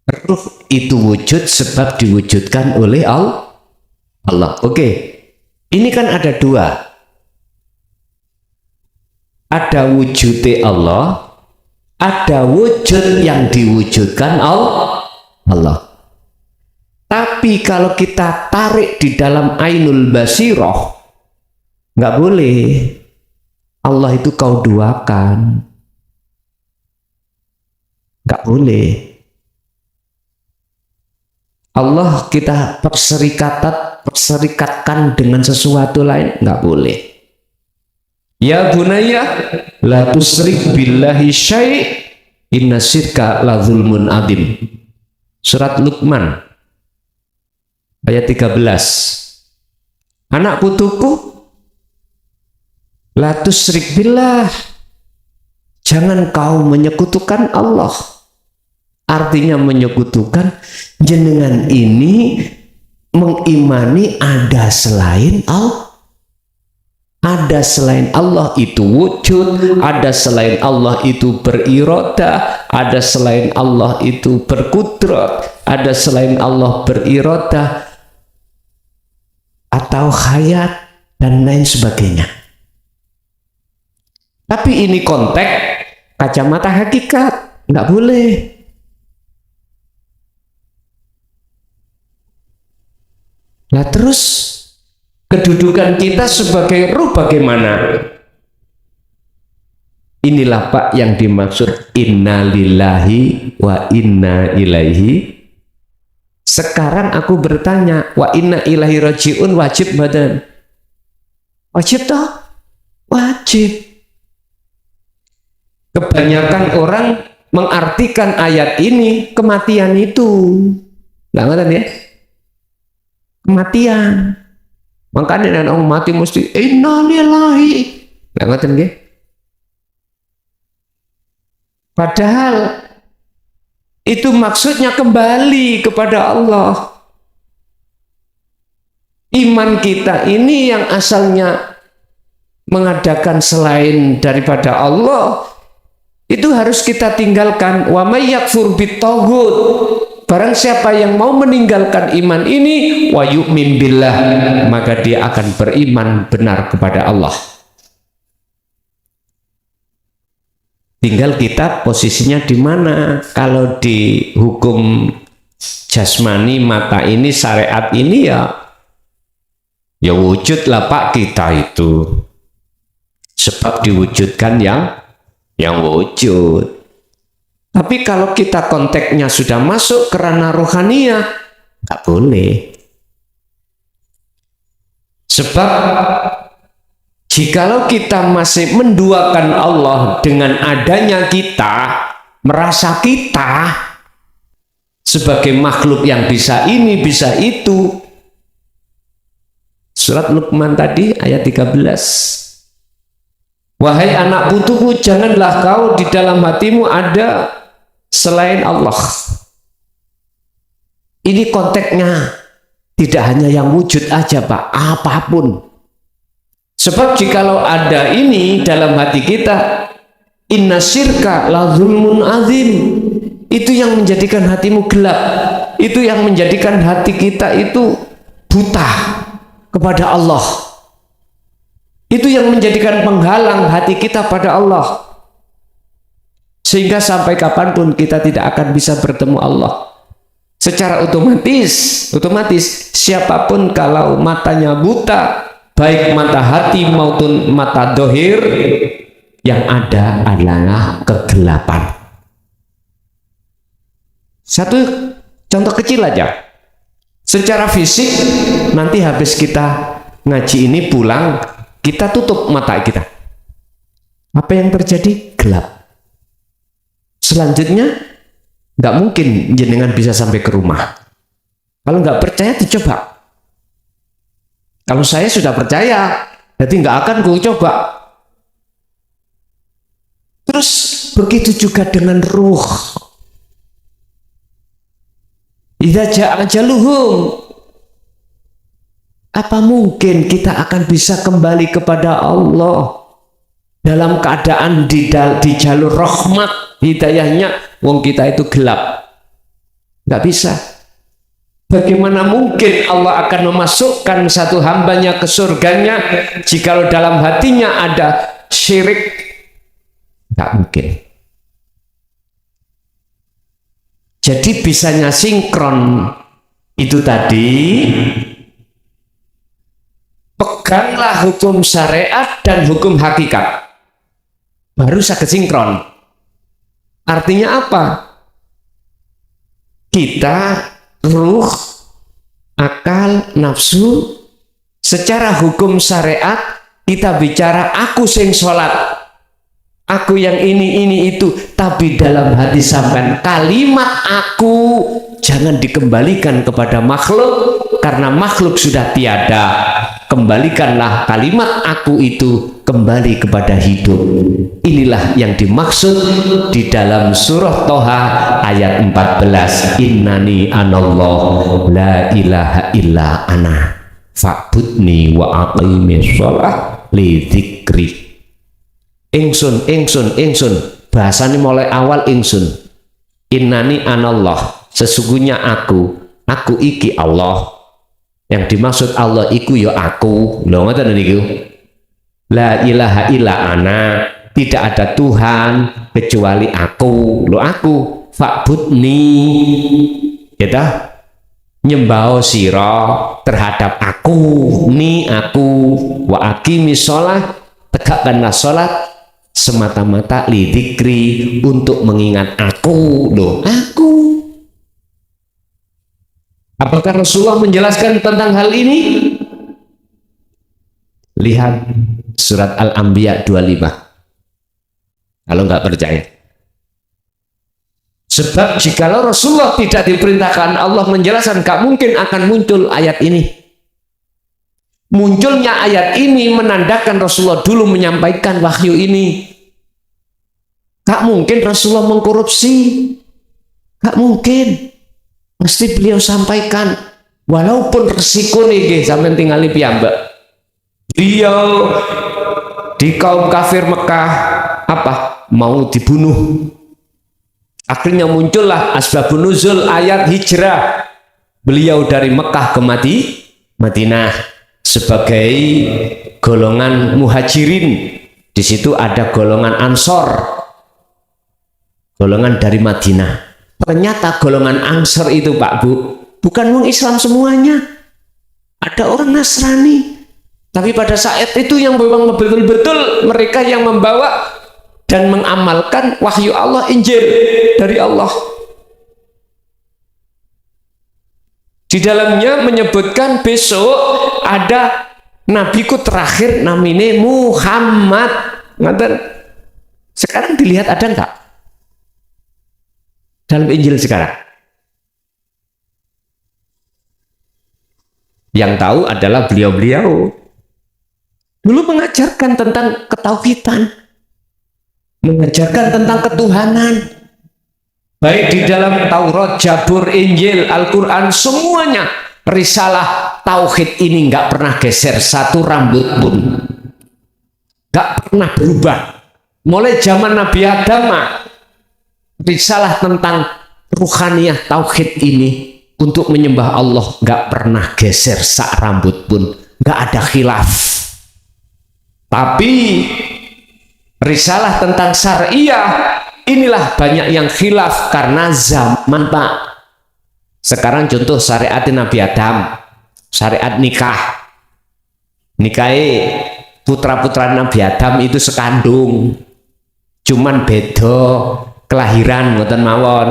ruh itu wujud sebab diwujudkan oleh Allah. Oke, ini kan ada dua. Ada wujudnya Allah, ada wujud yang diwujudkan Allah. Tapi kalau kita tarik di dalam ainul basiroh, nggak boleh. Allah itu kau duakan. Nggak boleh. Allah kita perserikatkan dengan sesuatu lain, nggak boleh. Ya bunayya la tusrik billahi syai' inna syirka la zulmun adim. Surat Luqman ayat 13. Anak putuku, la tusrik billah, jangan kau menyekutukan Allah. Artinya menyekutukan, jenengan ini mengimani ada selain Allah. Ada selain Allah itu wujud, ada selain Allah itu berirodah, ada selain Allah itu berkudrat, ada selain Allah berirodah atau hayat dan lain sebagainya. Tapi ini konteks kacamata hakikat, nggak boleh. Nah terus kedudukan kita sebagai ruh bagaimana? Inilah Pak yang dimaksud inna lillahi wa inna ilaihi. Sekarang aku bertanya, wa inna ilaihi rajiun wajib badan? Wajib toh? Wajib. Kebanyakan orang mengartikan ayat ini kematian itu. Nggak ngerti ya? Kematian. Makanya orang mati mesti innalillahi. Nggak ngerti nggih? Padahal itu maksudnya kembali kepada Allah. Iman kita ini yang asalnya mengadakan selain daripada Allah, itu harus kita tinggalkan. Wa may yakfur bitaghut, barang siapa yang mau meninggalkan iman ini, wa yu'min billah, maka dia akan beriman benar kepada Allah. Tinggal kita posisinya di mana. Kalau di hukum jasmani mata ini, syariat ini ya wujudlah Pak kita itu. Sebab diwujudkan yang wujud. Tapi kalau kita konteksnya sudah masuk ke ranah rohaniah, nggak boleh. Sebab jikalau kita masih menduakan Allah dengan adanya kita, merasa kita sebagai makhluk yang bisa ini, bisa itu. Surat Luqman tadi ayat 13. Wahai anak putuku, janganlah kau di dalam hatimu ada selain Allah. Ini konteksnya tidak hanya yang wujud aja Pak, apapun. Sebab jikalau ada ini dalam hati kita, inna syirka la zulmun azim, itu yang menjadikan hatimu gelap, itu yang menjadikan hati kita itu buta kepada Allah, itu yang menjadikan penghalang hati kita pada Allah, sehingga sampai kapanpun kita tidak akan bisa bertemu Allah. Secara otomatis siapapun kalau matanya buta, baik mata hati maupun mata dohir, yang ada adalah kegelapan. Satu contoh kecil aja. Secara fisik, nanti habis kita ngaji ini pulang, kita tutup mata kita. Apa yang terjadi? Gelap. Selanjutnya, nggak mungkin jenengan bisa sampai ke rumah. Kalau nggak percaya, dicoba. Kalau saya sudah percaya, jadi nggak akan gue coba. Terus begitu juga dengan ruh. Idza ja'a ajaluhum, apa mungkin kita akan bisa kembali kepada Allah dalam keadaan di jalur rahmat hidayahnya, wong kita itu gelap? Nggak bisa. Bagaimana mungkin Allah akan memasukkan satu hambanya ke surganya jikalau dalam hatinya ada syirik? Nggak mungkin. Jadi bisanya sinkron itu tadi, peganglah hukum syariat dan hukum hakikat, baru saged sinkron. Artinya apa? Kita ruh, akal, nafsu, secara hukum syariat kita bicara aku sing sholat, aku yang ini itu, tapi dalam hati sampean kalimat aku jangan dikembalikan kepada makhluk, karena makhluk sudah tiada. Kembalikanlah kalimat aku itu kembali kepada hidup. Inilah yang dimaksud di dalam surah Toha ayat 14. Innani anallah la ilaha illa ana fa'budni wa aqimis shalah li dzikri. Ingsun bahasanya mulai awal ingsun. Innani anallah, sesungguhnya aku iki Allah. Yang dimaksud Allah iku ya aku. Lho ngoten niku. La ilaha illa ana, tidak ada Tuhan kecuali aku. Lho aku, fa'budni. Kita nyembah sira terhadap aku, ni aku, wa aqimis shalah, tegakkanlah salat semata-mata li dzikri, untuk mengingat aku. Loh, aku. Apakah Rasulullah menjelaskan tentang hal ini? Lihat surat Al-Anbiya 25. Kalau nggak percaya. Sebab jikalau Rasulullah tidak diperintahkan Allah menjelaskan, nggak mungkin akan muncul ayat ini. Munculnya ayat ini menandakan Rasulullah dulu menyampaikan wahyu ini. Gak mungkin Rasulullah mengkorupsi. Gak mungkin. Mesti beliau sampaikan. Walaupun resiko nih, sampai tinggal di piyambak. Beliau di kaum kafir Mekah apa? Mau dibunuh. Akhirnya muncullah asbabun nuzul ayat hijrah. Beliau dari Mekah ke Madinah sebagai golongan muhajirin. Di situ ada golongan ansor, golongan dari Madinah. Ternyata golongan ansor itu Pak Bu, bukan orang Islam semuanya. Ada orang Nasrani. Tapi pada saat itu yang memang betul-betul mereka yang membawa dan mengamalkan wahyu Allah, Injil dari Allah. Di dalamnya menyebutkan besok ada nabiku terakhir namanya Muhammad. Sekarang dilihat ada enggak dalam Injil sekarang? Yang tahu adalah beliau-beliau. Dulu mengajarkan tentang ketauhidan, mengajarkan tentang ketuhanan. Baik di dalam Taurat, Zabur, Injil, Al-Quran, semuanya risalah tauhid ini nggak pernah geser satu rambut pun, nggak pernah berubah. Mulai zaman Nabi Adam, risalah tentang ruhaniyah tauhid ini untuk menyembah Allah nggak pernah geser sak rambut pun, nggak ada khilaf. Tapi risalah tentang syariah inilah banyak yang khilaf karena zaman, Pak. Sekarang contoh syariat Nabi Adam, syariat nikah. Nikahi putra-putra Nabi Adam itu sekandung, cuman beda kelahiran ngoten mawon.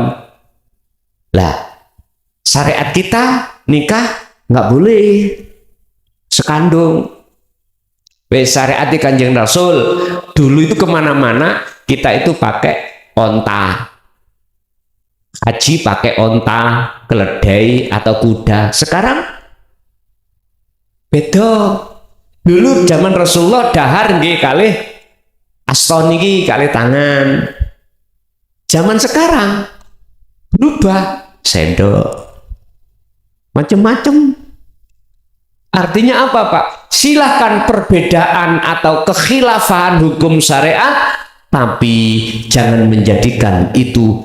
Lah, syariat kita nikah nggak boleh sekandung. Syariat Kanjeng Rasul dulu itu kemana-mana kita itu pakai onta, haji pakai onta, keledai atau kuda. Sekarang beda. Dulu zaman Rasulullah dahar nggih kalih aston niki kalih tangan. Zaman sekarang berubah, sendok, macam-macam. Artinya apa, Pak? Silahkan perbedaan atau kekhilafan hukum syariat, tapi jangan menjadikan itu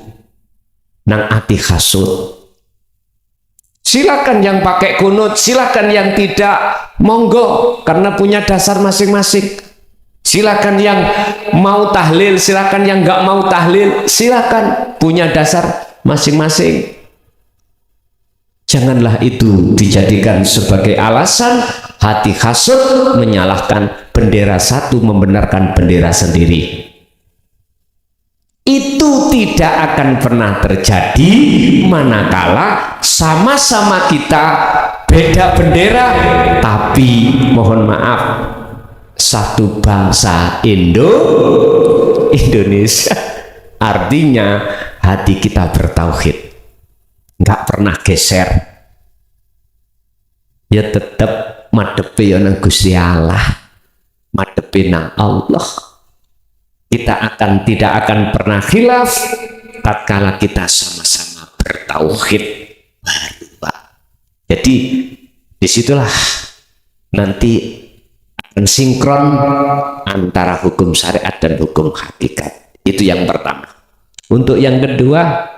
nang ati hasud. Silakan yang pakai kunut, silakan yang tidak, monggo, karena punya dasar masing-masing. Silakan yang mau tahlil, silakan yang nggak mau tahlil, silakan, punya dasar masing-masing. Janganlah itu dijadikan sebagai alasan hati hasud menyalahkan bendera satu, membenarkan bendera sendiri. Itu tidak akan pernah terjadi manakala sama-sama kita beda bendera, tapi mohon maaf, satu bangsa Indonesia. Artinya hati kita bertauhid, nggak pernah geser. Ya tetap madepi nang Gusti Allah, madepi nang Allah. Kita tidak akan pernah khilaf tatkala kita sama-sama bertauhid baru, Pak. Jadi disitulah nanti akan sinkron antara hukum syariat dan hukum hakikat. Itu yang pertama. Untuk yang kedua,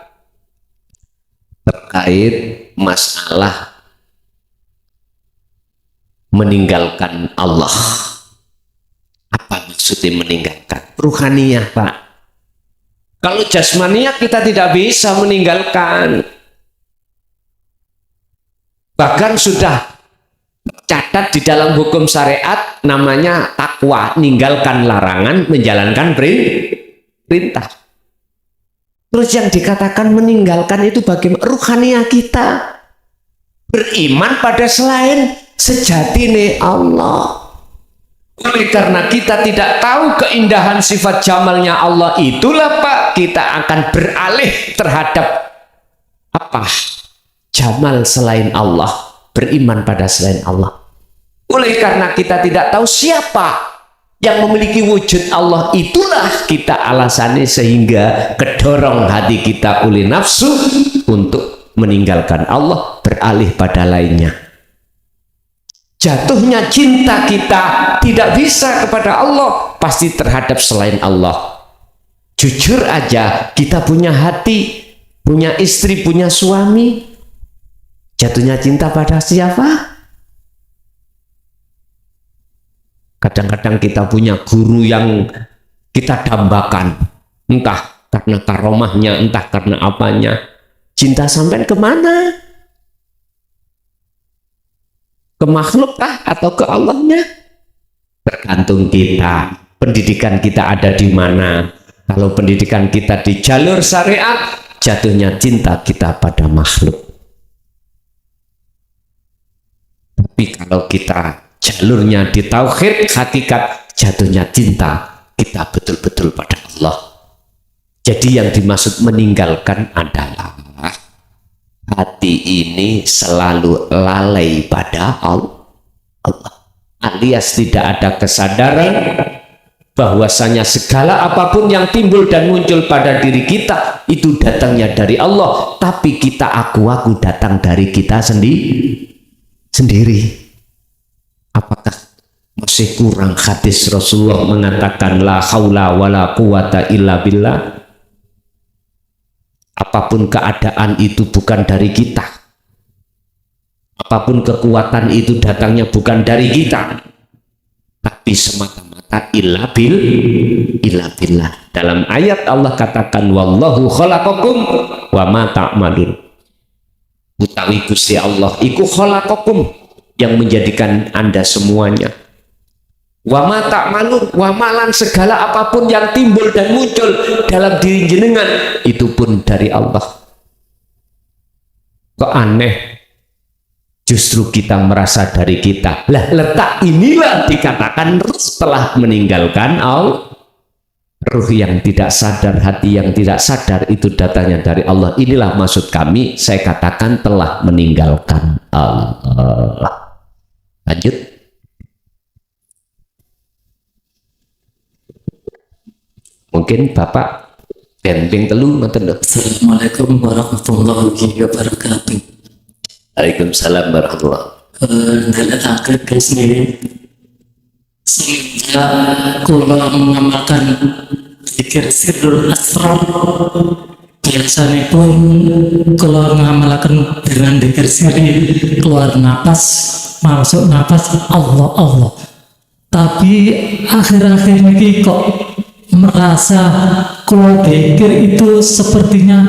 terkait masalah meninggalkan Allah. Apa maksudnya meninggalkan? Ruhaniyah, Pak. Kalau jasmaniyah kita tidak bisa meninggalkan. Bahkan sudah catat di dalam hukum syariat namanya takwa, meninggalkan larangan, menjalankan perintah. Terus yang dikatakan meninggalkan itu bagaimana? Ruhaniyah kita beriman pada selain sejatine Allah. Oleh karena kita tidak tahu keindahan sifat jamalnya Allah, itulah Pak, kita akan beralih terhadap apa? Jamal selain Allah, beriman pada selain Allah. Oleh karena kita tidak tahu siapa yang memiliki wujud Allah, itulah kita alasannya sehingga kedorong hati kita oleh nafsu untuk meninggalkan Allah, beralih pada lainnya. Jatuhnya cinta kita tidak bisa kepada Allah, pasti terhadap selain Allah. Jujur aja, kita punya hati, punya istri, punya suami, jatuhnya cinta pada siapa? Kadang-kadang kita punya guru yang kita dambakan, entah karena karomahnya, entah karena apanya. Cinta sampai kemana? Ke makhluk kah atau ke Allahnya? Tergantung kita, pendidikan kita ada di mana. Kalau pendidikan kita di jalur syariat, jatuhnya cinta kita pada makhluk. Tapi kalau kita jalurnya di tauhid hakikat, jatuhnya cinta kita betul-betul pada Allah. Jadi yang dimaksud meninggalkan adalah hati ini selalu lalai pada Allah, alias tidak ada kesadaran bahwasanya segala apapun yang timbul dan muncul pada diri kita itu datangnya dari Allah, tapi kita aku datang dari kita sendiri. Apakah masih kurang hadis Rasulullah mengatakan la haula wala quwata illa billah? Apapun keadaan itu bukan dari kita, apapun kekuatan itu datangnya bukan dari kita, tapi semata-mata illa billah. Dalam ayat Allah katakan wallahu khalaqakum wa ma ta'malun. Utawi Gusti Allah iku khalaqakum, yang menjadikan Anda semuanya. Wa ma ta'malun, wa malan segala apapun yang timbul dan muncul dalam diri jenengan itu pun dari Allah. Kok aneh? Justru kita merasa dari kita. Lah letak inilah dikatakan setelah meninggalkan Allah. Ruh yang tidak sadar, hati yang tidak sadar itu datangnya dari Allah. Inilah maksud kami, saya katakan telah meninggalkan Allah. Lanjut. Mungkin Bapak benteng telu ngoten lho. Assalamualaikum warahmatullahi wabarakatuh. Waalaikumsalam warahmatullahi. Ndelekaken guys niki semenjak kula mengamalkan zikir sirrul asrar, biasanya pun kula mengamalkan dengan zikir sirri, keluar napas masuk napas Allah. Tapi akhir-akhir ini kok merasa kalau zikir itu sepertinya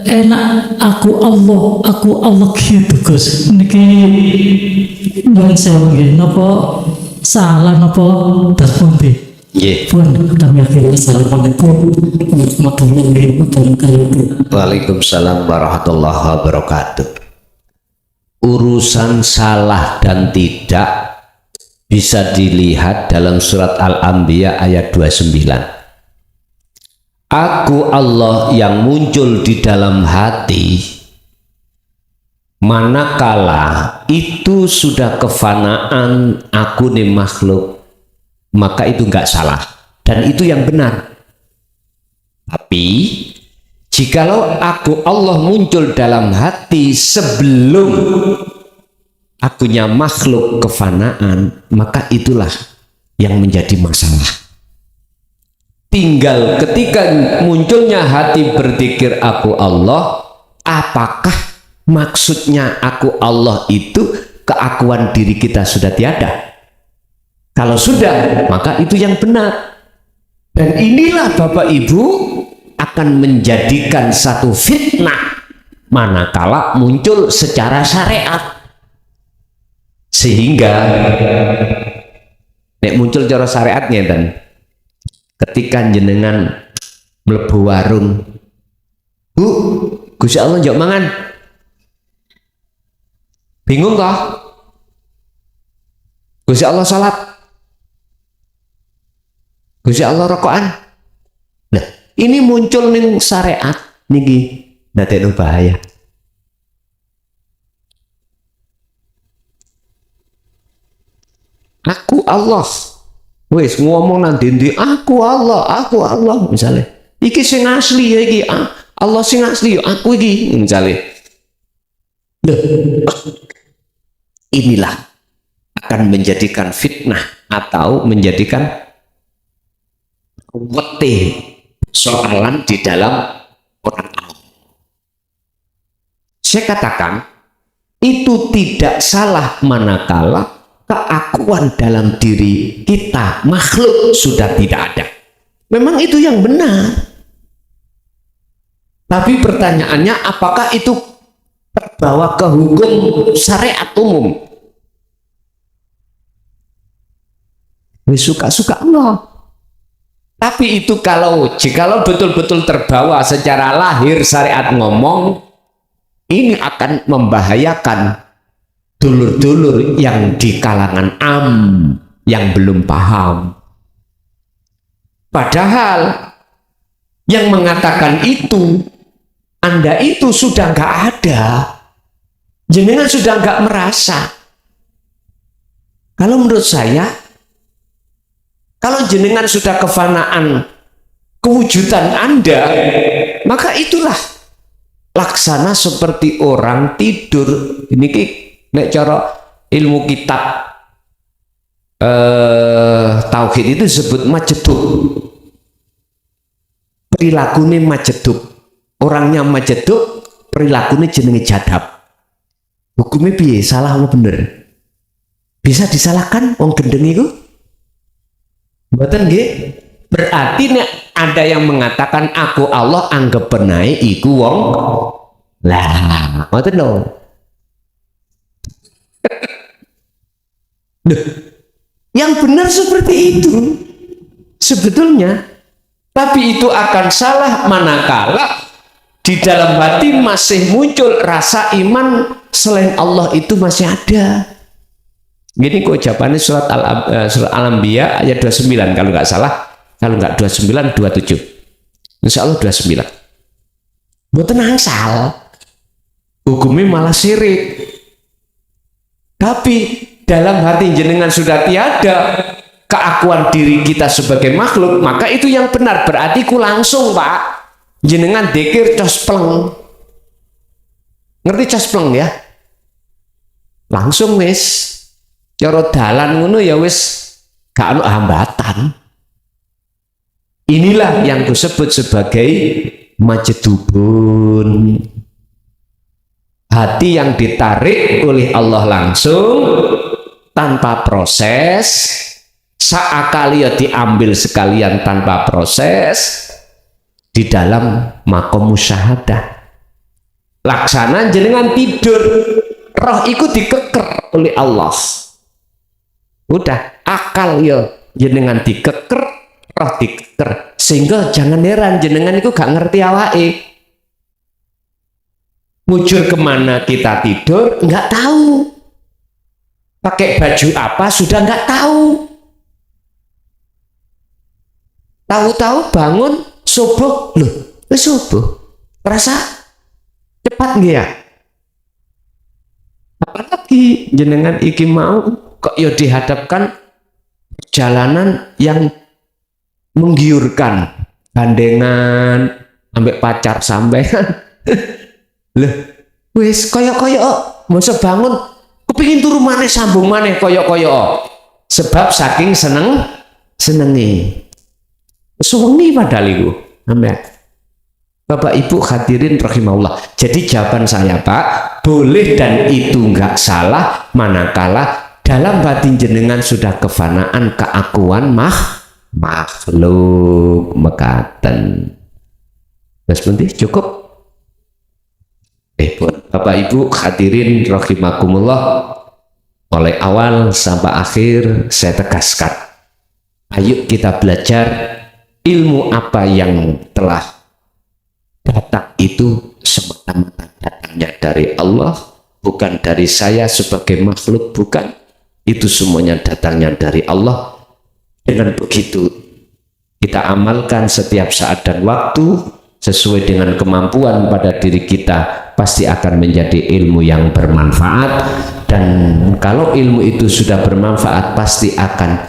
enak, aku Allah gitu Gus. Niki nyuwun sewu nggih, napa salah napa terpundi? Nggih. Pun kami akhiri. Assalamualaikum warahmatullahi wabarakatuh. Waalaikumsalam warahmatullahi wabarakatuh. Urusan salah dan tidak bisa dilihat dalam surat Al-Anbiya ayat 29. Aku Allah yang muncul di dalam hati, manakala itu sudah kefanaan aku nih makhluk, maka itu enggak salah dan itu yang benar. Tapi jikalau aku Allah muncul dalam hati sebelum akunya makhluk kefanaan, maka itulah yang menjadi masalah. Tinggal ketika munculnya hati berzikir aku Allah, apakah maksudnya aku Allah itu keakuan diri kita sudah tiada? Kalau sudah, maka itu yang benar. Dan inilah Bapak Ibu akan menjadikan satu fitnah manakala muncul secara syariat. Sehingga nek muncul cara syariatnya dan ketika jenengan mlebu warung, Bu, Gusti Allah njok mangan. Bingung kah? Gusti Allah salat. Gusti Allah rokokan. Nah, ini muncul ning syariat niki ndadekno bahaya. Aku Allah, wes ngomong nanti aku Allah misalnya. Iki sing asli ya iki, Allah sing asli ya aku iki misalnya. Inilah akan menjadikan fitnah atau menjadikan wetih soalan di dalam orang awam. Saya katakan itu tidak salah manakala keakuan dalam diri kita makhluk sudah tidak ada. Memang itu yang benar. Tapi pertanyaannya apakah itu terbawa ke hukum syariat umum? Suka-suka Allah. Tapi itu jikalau betul-betul terbawa secara lahir syariat ngomong, ini akan membahayakan dulur-dulur yang di kalangan yang belum paham. Padahal yang mengatakan itu, Anda itu sudah nggak ada, jenengan sudah nggak merasa. Kalau menurut saya, Kalau jenengan sudah kefanaan kewujudan Anda, maka itulah laksana seperti orang tidur. Ini nek cara ilmu kitab tauhid itu disebut majeduk. Perilakunya majeduk. Orangnya majeduk, perilakunya jenenge jadab. Hukumnya piye? Salah apa bener? Bisa disalahkan wong gendeng itu? Mboten nggih? Berarti nek ada yang mengatakan aku Allah anggap benai iku wong lah, mboten lho. Yang benar seperti itu sebetulnya, tapi itu akan salah manakala di dalam hati masih muncul rasa iman selain Allah itu masih ada. Gini kok jawabannya surat Al-Anbiya ayat 29 kalau nggak salah, kalau nggak 29 27, insya Allah 29. Mboten angsal, hukumnya malah syirik. Tapi dalam hati jenengan sudah tiada keakuan diri kita sebagai makhluk, maka itu yang benar. Berarti ku langsung Pak, jenengan dzikir cospleng. Ngerti cospleng ya? Langsung wis. Cara dalan ngono ya wis gak ono hambatan. Inilah yang disebut sebagai majedubun. Hati yang ditarik oleh Allah langsung tanpa proses, saakali ya diambil sekalian tanpa proses di dalam makom musyahadah. Laksana jenengan tidur, roh itu dikeker oleh Allah. Udah akal ya jenengan dikeker, roh dikeker, sehingga jangan heran jenengan itu gak ngerti awake. Mujur kemana kita tidur nggak tahu, pakai baju apa sudah nggak tahu. Tahu-tahu bangun subuh, loh subuh rasa cepat nggih ya. Apalagi jenengan iki mau kok ya dihadapkan perjalanan yang menggiurkan, gandengan ambek pacar sampean. Loh, wis koyok-koyok masa bangun kepingin turu maneh sambung maneh koyok-koyok. Sebab saking senengi. Suwengi padahal iku. Sampeyan. Bapak Ibu hadirin rahimahullah. Jadi jawaban saya Pak, boleh dan itu enggak salah manakala dalam batin jenengan sudah kefanaan keakuan makhluk mekaten. Mas Bunti cukup? Bapak Ibu hadirin rahimakumullah, mulai awal sampai akhir saya tegaskan, ayo kita belajar ilmu apa yang telah datang itu semata-mata datangnya dari Allah, bukan dari saya sebagai makhluk, bukan. Itu semuanya datangnya dari Allah. Dengan begitu kita amalkan setiap saat dan waktu sesuai dengan kemampuan pada diri kita, pasti akan menjadi ilmu yang bermanfaat. Dan kalau ilmu itu sudah bermanfaat, pasti akan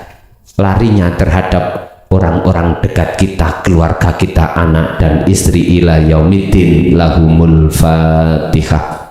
larinya terhadap orang-orang dekat kita, keluarga kita, anak dan istri ila yaumiddin. Lahumul Fatihah.